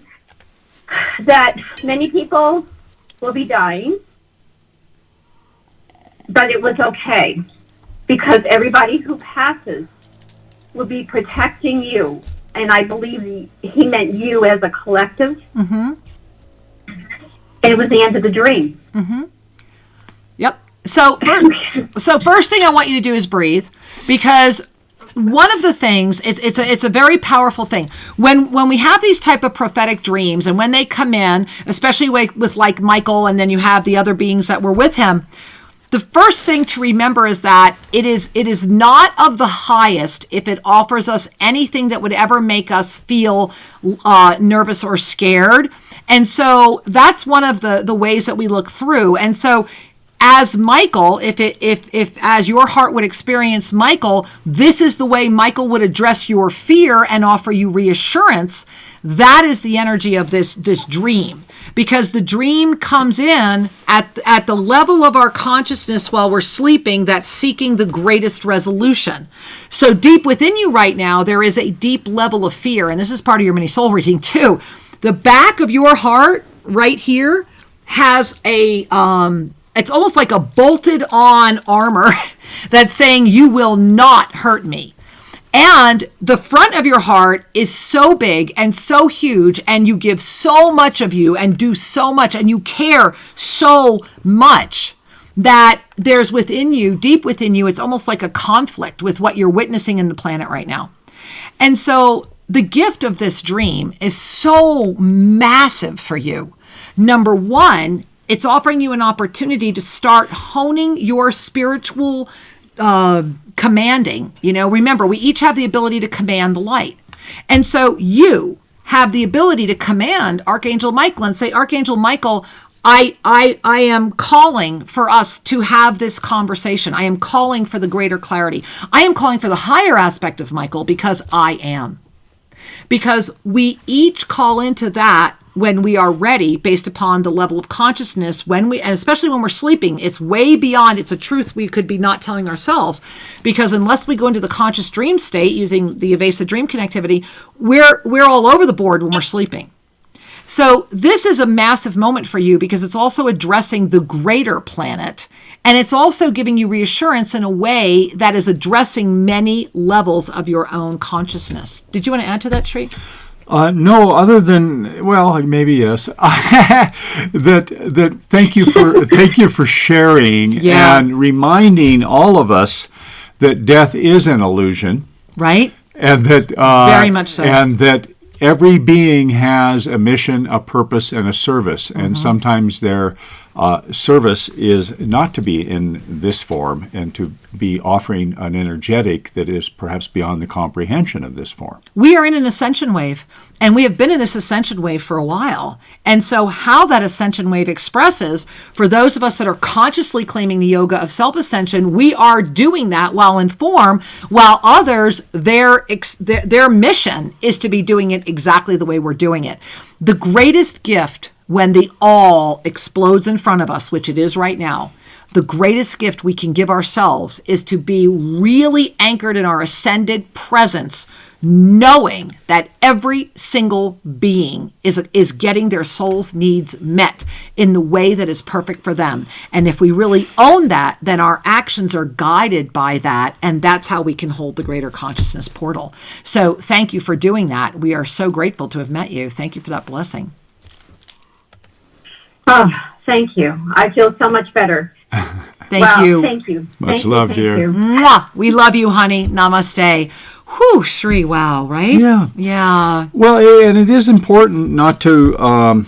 that many people will be dying, but it was okay because everybody who passes will be protecting you. And I believe he meant you as a collective. Mm-hmm. And it was the end of the dream. Mm-hmm. Yep. So first thing I want you to do is breathe, because one of the things, it's a very powerful thing. When we have these type of prophetic dreams, and when they come in, especially with like Michael, and then you have the other beings that were with him, the first thing to remember is that it is not of the highest if it offers us anything that would ever make us feel nervous or scared. And so that's one of the ways that we look through. And so as Michael, if as your heart would experience Michael, this is the way Michael would address your fear and offer you reassurance. That is the energy of this dream, because the dream comes in at the level of our consciousness while we're sleeping that's seeking the greatest resolution. So deep within you right now, there is a deep level of fear, and this is part of your mini soul reading too. The back of your heart right here has it's almost like a bolted on armor that's saying you will not hurt me. And the front of your heart is so big and so huge, and you give so much of you and do so much, and you care so much that there's within you, deep within you, it's almost like a conflict with what you're witnessing in the planet right now. And so the gift of this dream is so massive for you. Number one, it's offering you an opportunity to start honing your spiritual commanding. Remember, we each have the ability to command the light. And so you have the ability to command Archangel Michael and say, Archangel Michael, I am calling for us to have this conversation. I am calling for the greater clarity. I am calling for the higher aspect of Michael, because I am. Because we each call into that when we are ready, based upon the level of consciousness, and especially when we're sleeping. It's way beyond, it's a truth we could be not telling ourselves, because unless we go into the conscious dream state using the evasive dream connectivity, we're all over the board when we're sleeping. So this is a massive moment for you, because it's also addressing the greater planet, and it's also giving you reassurance in a way that is addressing many levels of your own consciousness. Did you want to add to that, Sri? No, other than, well, maybe yes. that thank you for sharing and reminding all of us that death is an illusion, right? And that very much so, and that every being has a mission, a purpose, and a service, and sometimes their service is not to be in this form and to be offering an energetic that is perhaps beyond the comprehension of this form. We are in an ascension wave, and we have been in this ascension wave for a while. And so how that ascension wave expresses, for those of us that are consciously claiming the yoga of self-ascension, we are doing that while in form, while others, their mission is to be doing it exactly the way we're doing it. The greatest gift when the all explodes in front of us, which it is right now, the greatest gift we can give ourselves is to be really anchored in our ascended presence, knowing that every single being is getting their soul's needs met in the way that is perfect for them. And if we really own that, then our actions are guided by that, and that's how we can hold the greater consciousness portal. So thank you for doing that. We are so grateful to have met you. Thank you for that blessing. Oh, thank you. I feel so much better. Thank you. Thank you. Much love, dear. Mwah. We love you, honey. Namaste. Whew, Sri, wow, right? Yeah. Well, and it is important not to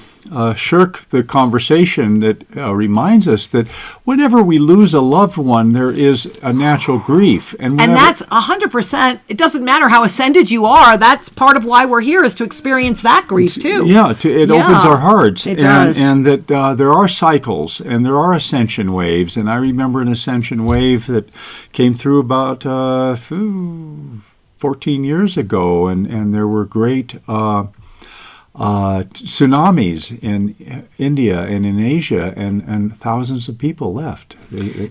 shirk the conversation that reminds us that whenever we lose a loved one, there is a natural grief. And that's 100%. It doesn't matter how ascended you are. That's part of why we're here, is to experience that grief too. Yeah, it opens our hearts. It does. And that there are cycles and there are ascension waves. And I remember an ascension wave that came through about 14 years ago. And there were great tsunamis in India and in Asia, and thousands of people left.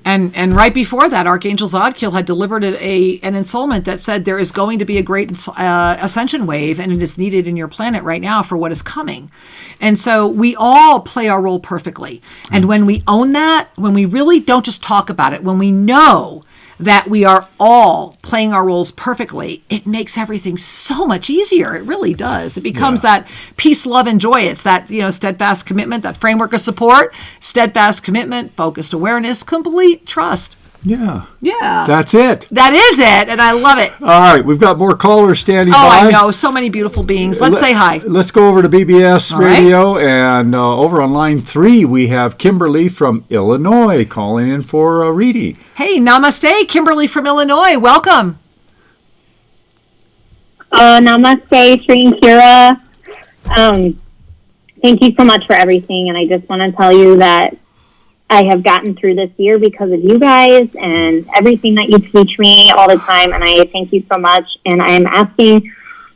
And right before that, Archangel Zadkiel had delivered an ensoulment that said there is going to be a great ascension wave, and it is needed in your planet right now for what is coming. And so we all play our role perfectly. And when we own that, when we really don't just talk about it, when we know that we are all playing our roles perfectly, it makes everything so much easier. It really does. It becomes that peace, love, and joy. It's that, steadfast commitment, that framework of support, steadfast commitment, focused awareness, complete trust. Yeah. Yeah. That's it. That is it, and I love it. All right, we've got more callers standing by. I know. So many beautiful beings. Let's say hi. Let's go over to BBS Radio, and over on line 3, we have Kimberly from Illinois calling in for a reading. Hey, namaste, Kimberly from Illinois. Welcome. Namaste, Sri and Kira. Thank you so much for everything, and I just want to tell you that I have gotten through this year because of you guys and everything that you teach me all the time, and I thank you so much. And I am asking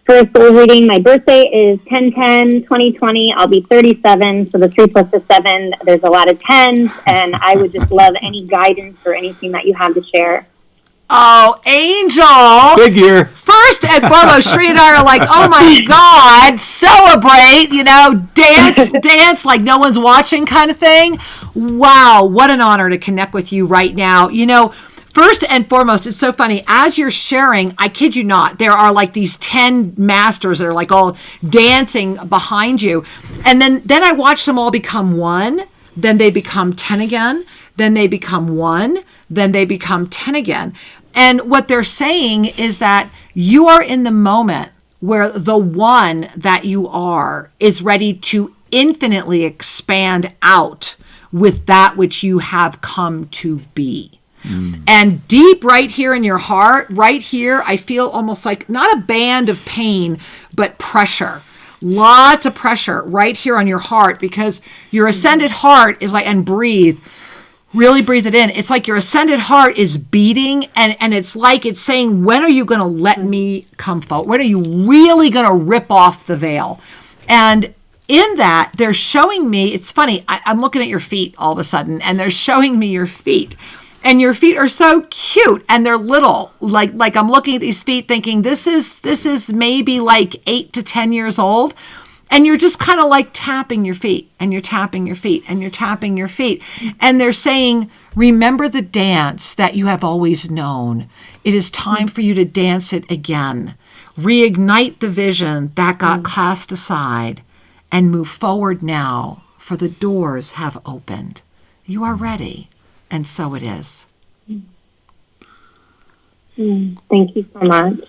for a soul reading. My birthday is 10/10/2020. I'll be 37, so the 3 plus the 7, there's a lot of 10s, and I would just love any guidance or anything that you have to share. Oh, Angel. Big year. First and foremost, Sri and I are like, oh my God, celebrate, dance like no one's watching kind of thing. Wow, what an honor to connect with you right now. First and foremost, it's so funny. As you're sharing, I kid you not, there are like these 10 masters that are like all dancing behind you. And then I watch them all become one. Then they become 10 again. Then they become 1. Then they become 10 again. And what they're saying is that you are in the moment where the one that you are is ready to infinitely expand out with that which you have come to be. And deep right here in your heart, right here, I feel almost like not a band of pain, but pressure. Lots of pressure right here on your heart, because your ascended heart is like, and breathe. Really breathe it in. It's like your ascended heart is beating, and it's like it's saying, when are you going to let me come forward? When are you really going to rip off the veil? And in that, they're showing me, it's funny, I'm looking at your feet all of a sudden, and they're showing me your feet. And your feet are so cute, and they're little. Like I'm looking at these feet thinking, this is maybe like 8 to 10 years old. And you're just kind of like tapping your feet, and you're tapping your feet, and you're tapping your feet. And they're saying, remember the dance that you have always known. It is time for you to dance it again. Reignite the vision that got cast aside and move forward now, for the doors have opened. You are ready, and so it is. Thank you so much.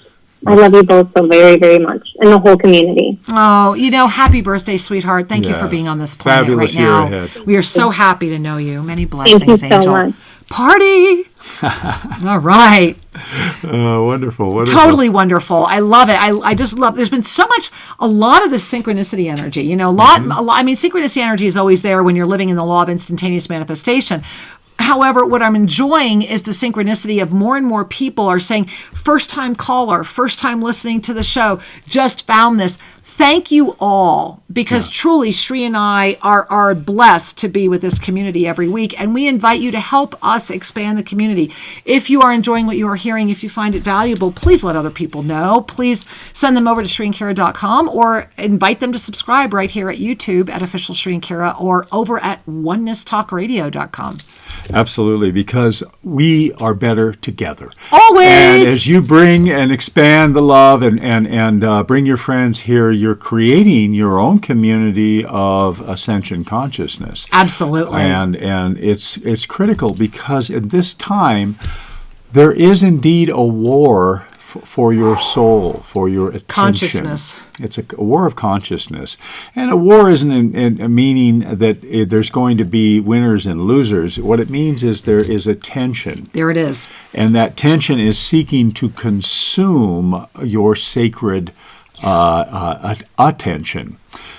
I love you both so very, very much, and the whole community. Oh, happy birthday, sweetheart. Thank you for being on this planet Fabulous right now. year ahead. We are so happy to know you. Many blessings, Thank you so Angel. much. Party! All right. Wonderful. Totally wonderful. I love it. I just love, there's been a lot of the synchronicity energy, synchronicity energy is always there when you're living in the law of instantaneous manifestation. However, what I'm enjoying is the synchronicity of more and more people are saying, first time caller, first time listening to the show, just found this. Thank you all, because truly Sri and I are blessed to be with this community every week, and we invite you to help us expand the community. If you are enjoying what you are hearing, if you find it valuable, please let other people know. Please send them over to SriandKira.com, or invite them to subscribe right here at YouTube at Official Sri and Kira, or over at OneNessTalkRadio.com. Absolutely, because we are better together. Always! And as you bring and expand the love and bring your friends here, you're creating your own community of ascension consciousness. Absolutely. And it's critical, because at this time there is indeed a war for your soul, for your attention. Consciousness. It's a war of consciousness. And a war isn't in meaning that there's going to be winners and losers. What it means is there is a tension. There it is. And that tension is seeking to consume your sacred attention.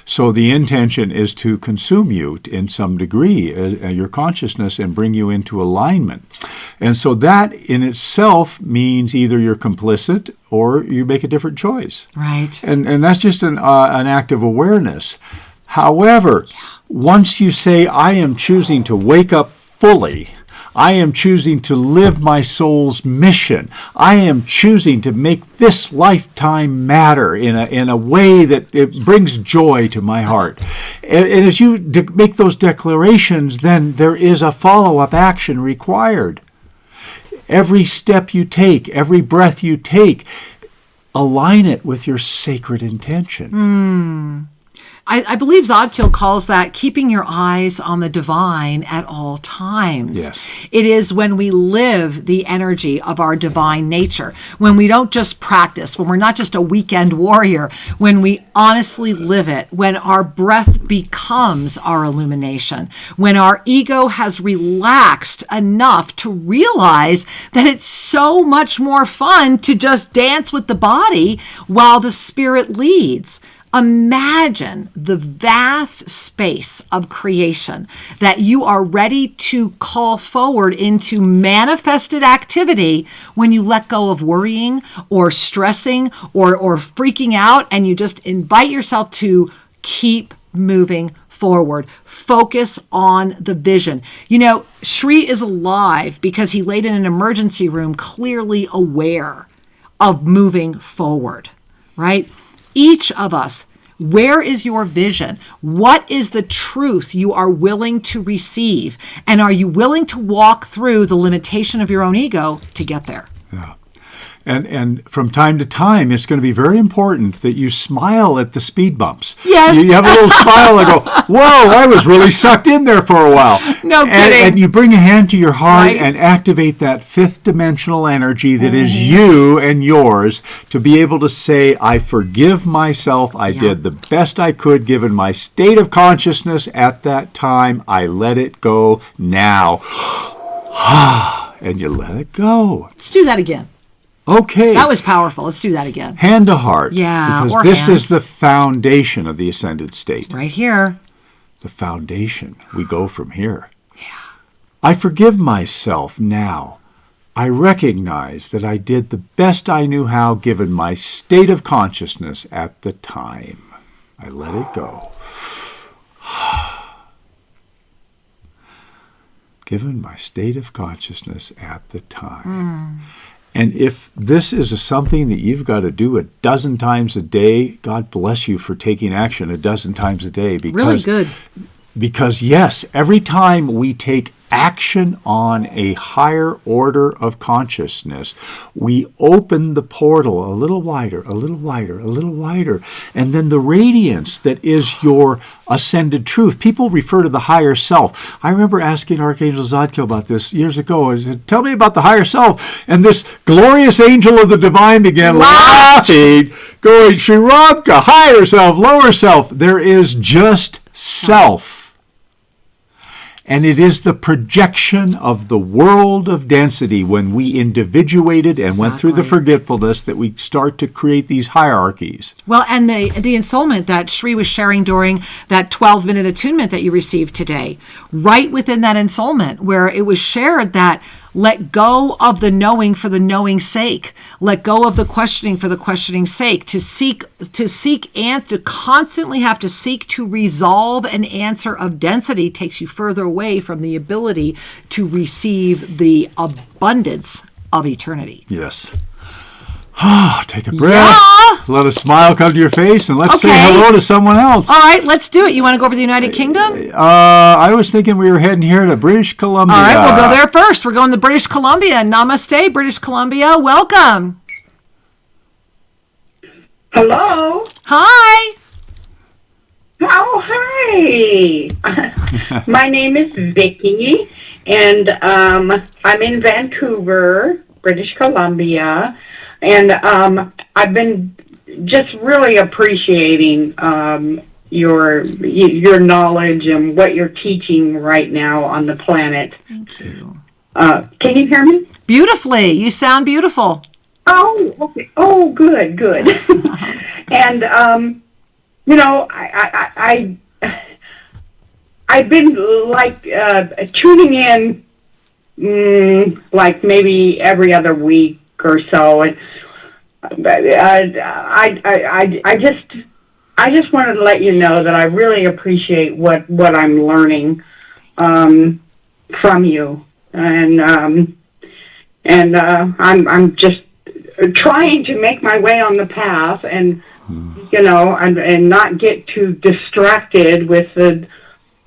So the intention is to consume you in some degree, your consciousness, and bring you into alignment. And so that in itself means either you're complicit or you make a different choice. Right. And that's just an act of awareness. However, once you say, I am choosing to wake up fully, I am choosing to live my soul's mission, I am choosing to make this lifetime matter in a way that it brings joy to my heart. And as you make those declarations, then there is a follow-up action required. Every step you take, every breath you take, align it with your sacred intention. I believe Zodkiel calls that keeping your eyes on the divine at all times. Yes. It is when we live the energy of our divine nature, when we don't just practice, when we're not just a weekend warrior, when we honestly live it, when our breath becomes our illumination, when our ego has relaxed enough to realize that it's so much more fun to just dance with the body while the spirit leads. Imagine the vast space of creation that you are ready to call forward into manifested activity when you let go of worrying or stressing or freaking out, and you just invite yourself to keep moving forward. Focus on the vision. You know, Sri is alive because he laid in an emergency room clearly aware of moving forward, right? Each of us, where is your vision? What is the truth you are willing to receive? And are you willing to walk through the limitation of your own ego to get there? Yeah. And from time to time, it's going to be very important that you smile at the speed bumps. Yes. You have a little smile and go, whoa, I was really sucked in there for a while. No kidding. And you bring a hand to your heart Right. and activate that fifth dimensional energy that is you and yours to be able to say, I forgive myself. I did the best I could given my state of consciousness at that time. I let it go now. And you let it go. Let's do that again. Okay. That was powerful. Let's do that again. Hand to heart. Yeah, Because or this hands. is the foundation of the ascended state. Right here. The foundation. We go from here. Yeah. I forgive myself now. I recognize that I did the best I knew how given my state of consciousness at the time. I let it go. Given my state of consciousness at the time. And if this is something that you've got to do a dozen times a day, God bless you for taking action a dozen times a day. Because, Really good. Because, yes, every time we take action on a higher order of consciousness, we open the portal a little wider, a little wider, a little wider. And then the radiance that is your ascended truth. People refer to the higher self. I remember asking Archangel Zadkiel about this years ago. I said, tell me about the higher self. And this glorious angel of the divine began laughing, going, Sri Ramka, higher self, lower self. There is just self. And it is the projection of the world of density when we individuated and went through the forgetfulness that we start to create these hierarchies. Well, and the ensoulment that Sri was sharing during that 12-minute attunement that you received today, right within that ensoulment where it was shared that let go of the knowing for the knowing's sake. Let go of the questioning for the questioning's sake. To seek and to constantly have to seek to resolve an answer of density takes you further away from the ability to receive the abundance of eternity. Yes. Take a breath. Yeah. Let a smile come to your face, and let's say Okay. hello to someone else. All right, let's do it. You want to go over the United Kingdom? I was thinking we were heading here to British Columbia. All right, we'll go there first. We're going to British Columbia. Namaste, British Columbia. Welcome. Hello. Hi. Oh, hi. My name is Vicky, and I'm in Vancouver, British Columbia, and I've been just really appreciating your knowledge and what you're teaching right now on the planet. Thank you. Can you hear me? Beautifully. You sound beautiful. Oh, okay. Oh, good. And you know, I've been like tuning in like maybe every other week or so. And I just wanted to let you know that I really appreciate what I'm learning from you, and I'm just trying to make my way on the path, and and not get too distracted with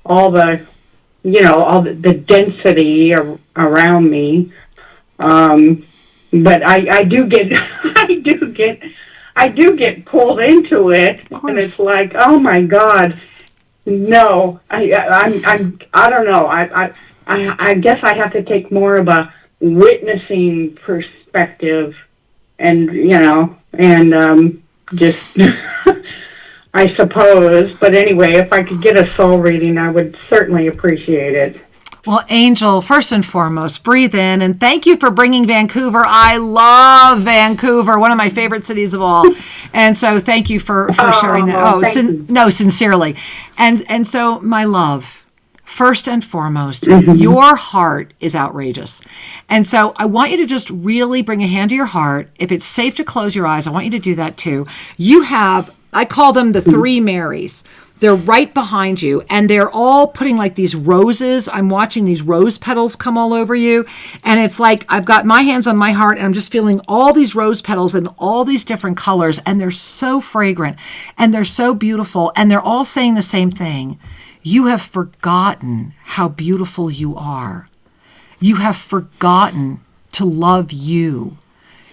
all the density around me. But I do get I do get pulled into it, and it's like, oh my God, no, I don't know. I guess I have to take more of a witnessing perspective, and just I suppose. But anyway, if I could get a soul reading, I would certainly appreciate it. Well, Angel, first and foremost, breathe in, and thank you for bringing Vancouver. I love Vancouver, one of my favorite cities of all. And so thank you for sharing that. Sincerely. And so, my love, first and foremost, your heart is outrageous. And so I want you to just really bring a hand to your heart. If it's safe to close your eyes, I want you to do that too. You have, I call them the three Marys. They're right behind you, and they're all putting like these roses. I'm watching these rose petals come all over you, and it's like I've got my hands on my heart, and I'm just feeling all these rose petals in all these different colors, and they're so fragrant, and they're so beautiful, and they're all saying the same thing. You have forgotten how beautiful you are. You have forgotten to love you.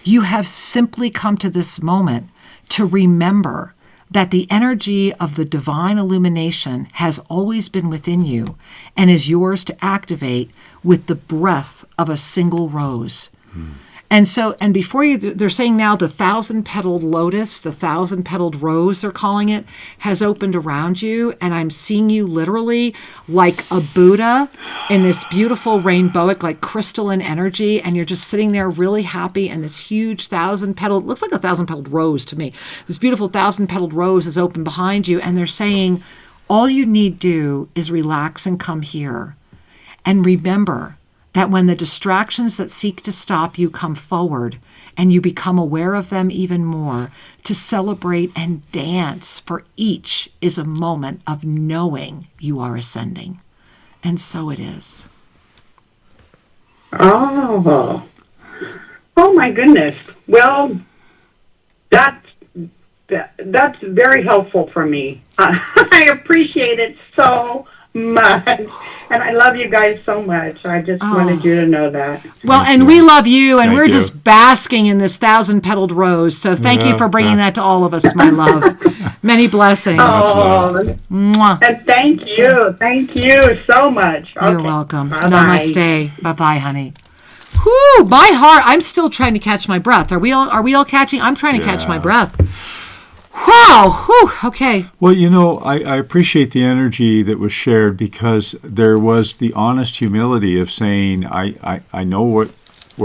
You have simply come to this moment to remember that the energy of the divine illumination has always been within you and is yours to activate with the breath of a single rose. And so, and before you, they're saying now the 1,000-petaled lotus, the 1,000-petaled rose, they're calling it, has opened around you. And I'm seeing you literally like a Buddha in this beautiful rainbowic, like crystalline energy. And you're just sitting there really happy. And this huge 1,000-petaled, looks like a 1,000-petaled rose to me. This beautiful 1,000-petaled rose is open behind you. And they're saying, all you need do is relax and come here. And remember that when the distractions that seek to stop you come forward and you become aware of them even more, to celebrate and dance, for each is a moment of knowing you are ascending. And so it is. Oh my goodness. Well, that's very helpful for me. I appreciate it so much, and I love you guys so much. I just wanted you to know that. Well, and we love you, and we're just basking in this 1,000-petaled rose. So thank you for bringing that to all of us, my love. Many blessings. And thank you so much. You're welcome. Bye-bye. Namaste. Bye-bye, honey. Whew, my heart. I'm still trying to catch my breath. Are we all catching? I'm trying to catch my breath. Wow. Whew. Okay. Well, I appreciate the energy that was shared, because there was the honest humility of saying, I know where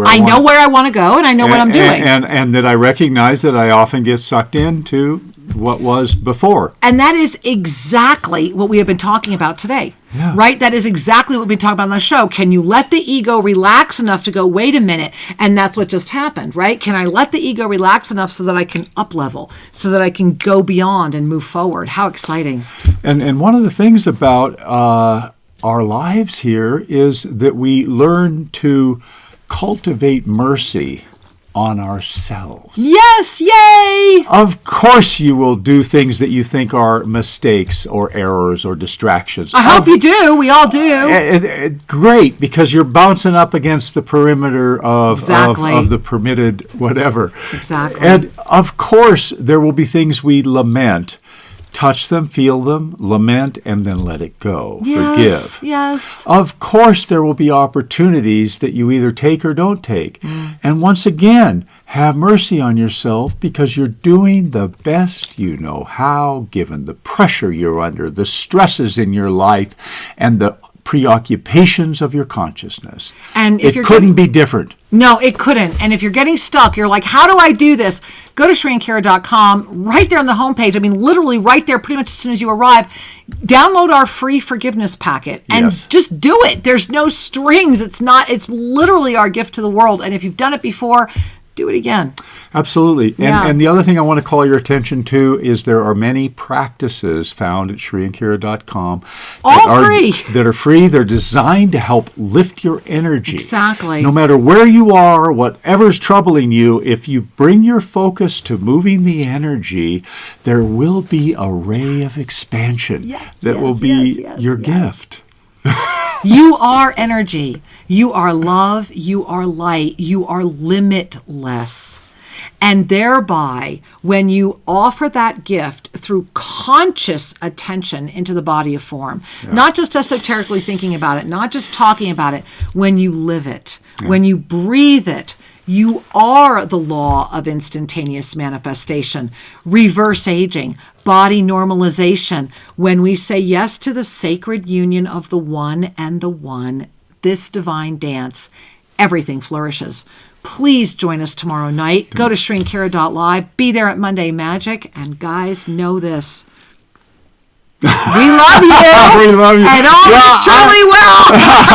I want to go, and I know what I'm doing. And that I recognize that I often get sucked into what was before. And that is exactly what we have been talking about today. Yeah. Right? That is exactly what we've been talking about on the show. Can you let the ego relax enough to go, wait a minute? And that's what just happened, right? Can I let the ego relax enough so that I can up level, so that I can go beyond and move forward? How exciting. And one of the things about our lives here is that we learn to cultivate mercy on ourselves. Yes, yay! Of course you will do things that you think are mistakes or errors or distractions. I hope you do. We all do. Great, because you're bouncing up against the perimeter of the permitted whatever. Exactly. And of course there will be things we lament. Touch them, feel them, lament, and then let it go. Yes, forgive. Yes. Of course, there will be opportunities that you either take or don't take. And once again, have mercy on yourself, because you're doing the best you know how, given the pressure you're under, the stresses in your life, and the preoccupations of your consciousness. And if it couldn't be different. No, it couldn't. And if you're getting stuck, you're like, how do I do this? Go to ShriandKira.com, right there on the homepage. I mean, literally right there, pretty much as soon as you arrive, download our free forgiveness packet and just do it. There's no strings. It's literally our gift to the world. And if you've done it before, do it again. Absolutely. And the other thing I want to call your attention to is there are many practices found at ShriandKira.com that are free. They're designed to help lift your energy. Exactly. No matter where you are, whatever's troubling you, if you bring your focus to moving the energy, there will be a ray of expansion that will be your gift. You are energy. You are love. You are light. You are limitless. And thereby, when you offer that gift through conscious attention into the body of form, not just esoterically thinking about it, not just talking about it, when you live it, when you breathe it, you are the law of instantaneous manifestation, reverse aging, body normalization. When we say yes to the sacred union of the one and the one, this divine dance, everything flourishes. Please join us tomorrow night. Go to ShriandKira.live. Be there at Monday Magic. And guys, know this. We love you. We love you. And truly will.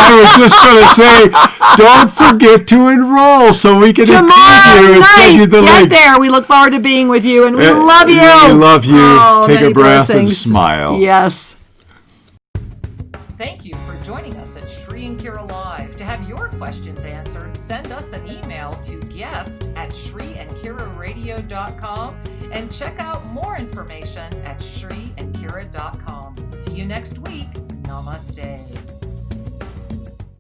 I was just going to say, don't forget to enroll so we can tomorrow include you and send you the get link. there. We look forward to being with you, and we love you. We love you. Oh, take a breath blessings. and smile. Yes. Thank you for joining us at Shri and Kira Live. To have your questions answered, send us an email to guest@ShriandKiraRadio.com and check out more information at ShriandKira.com. See you next week. Namaste.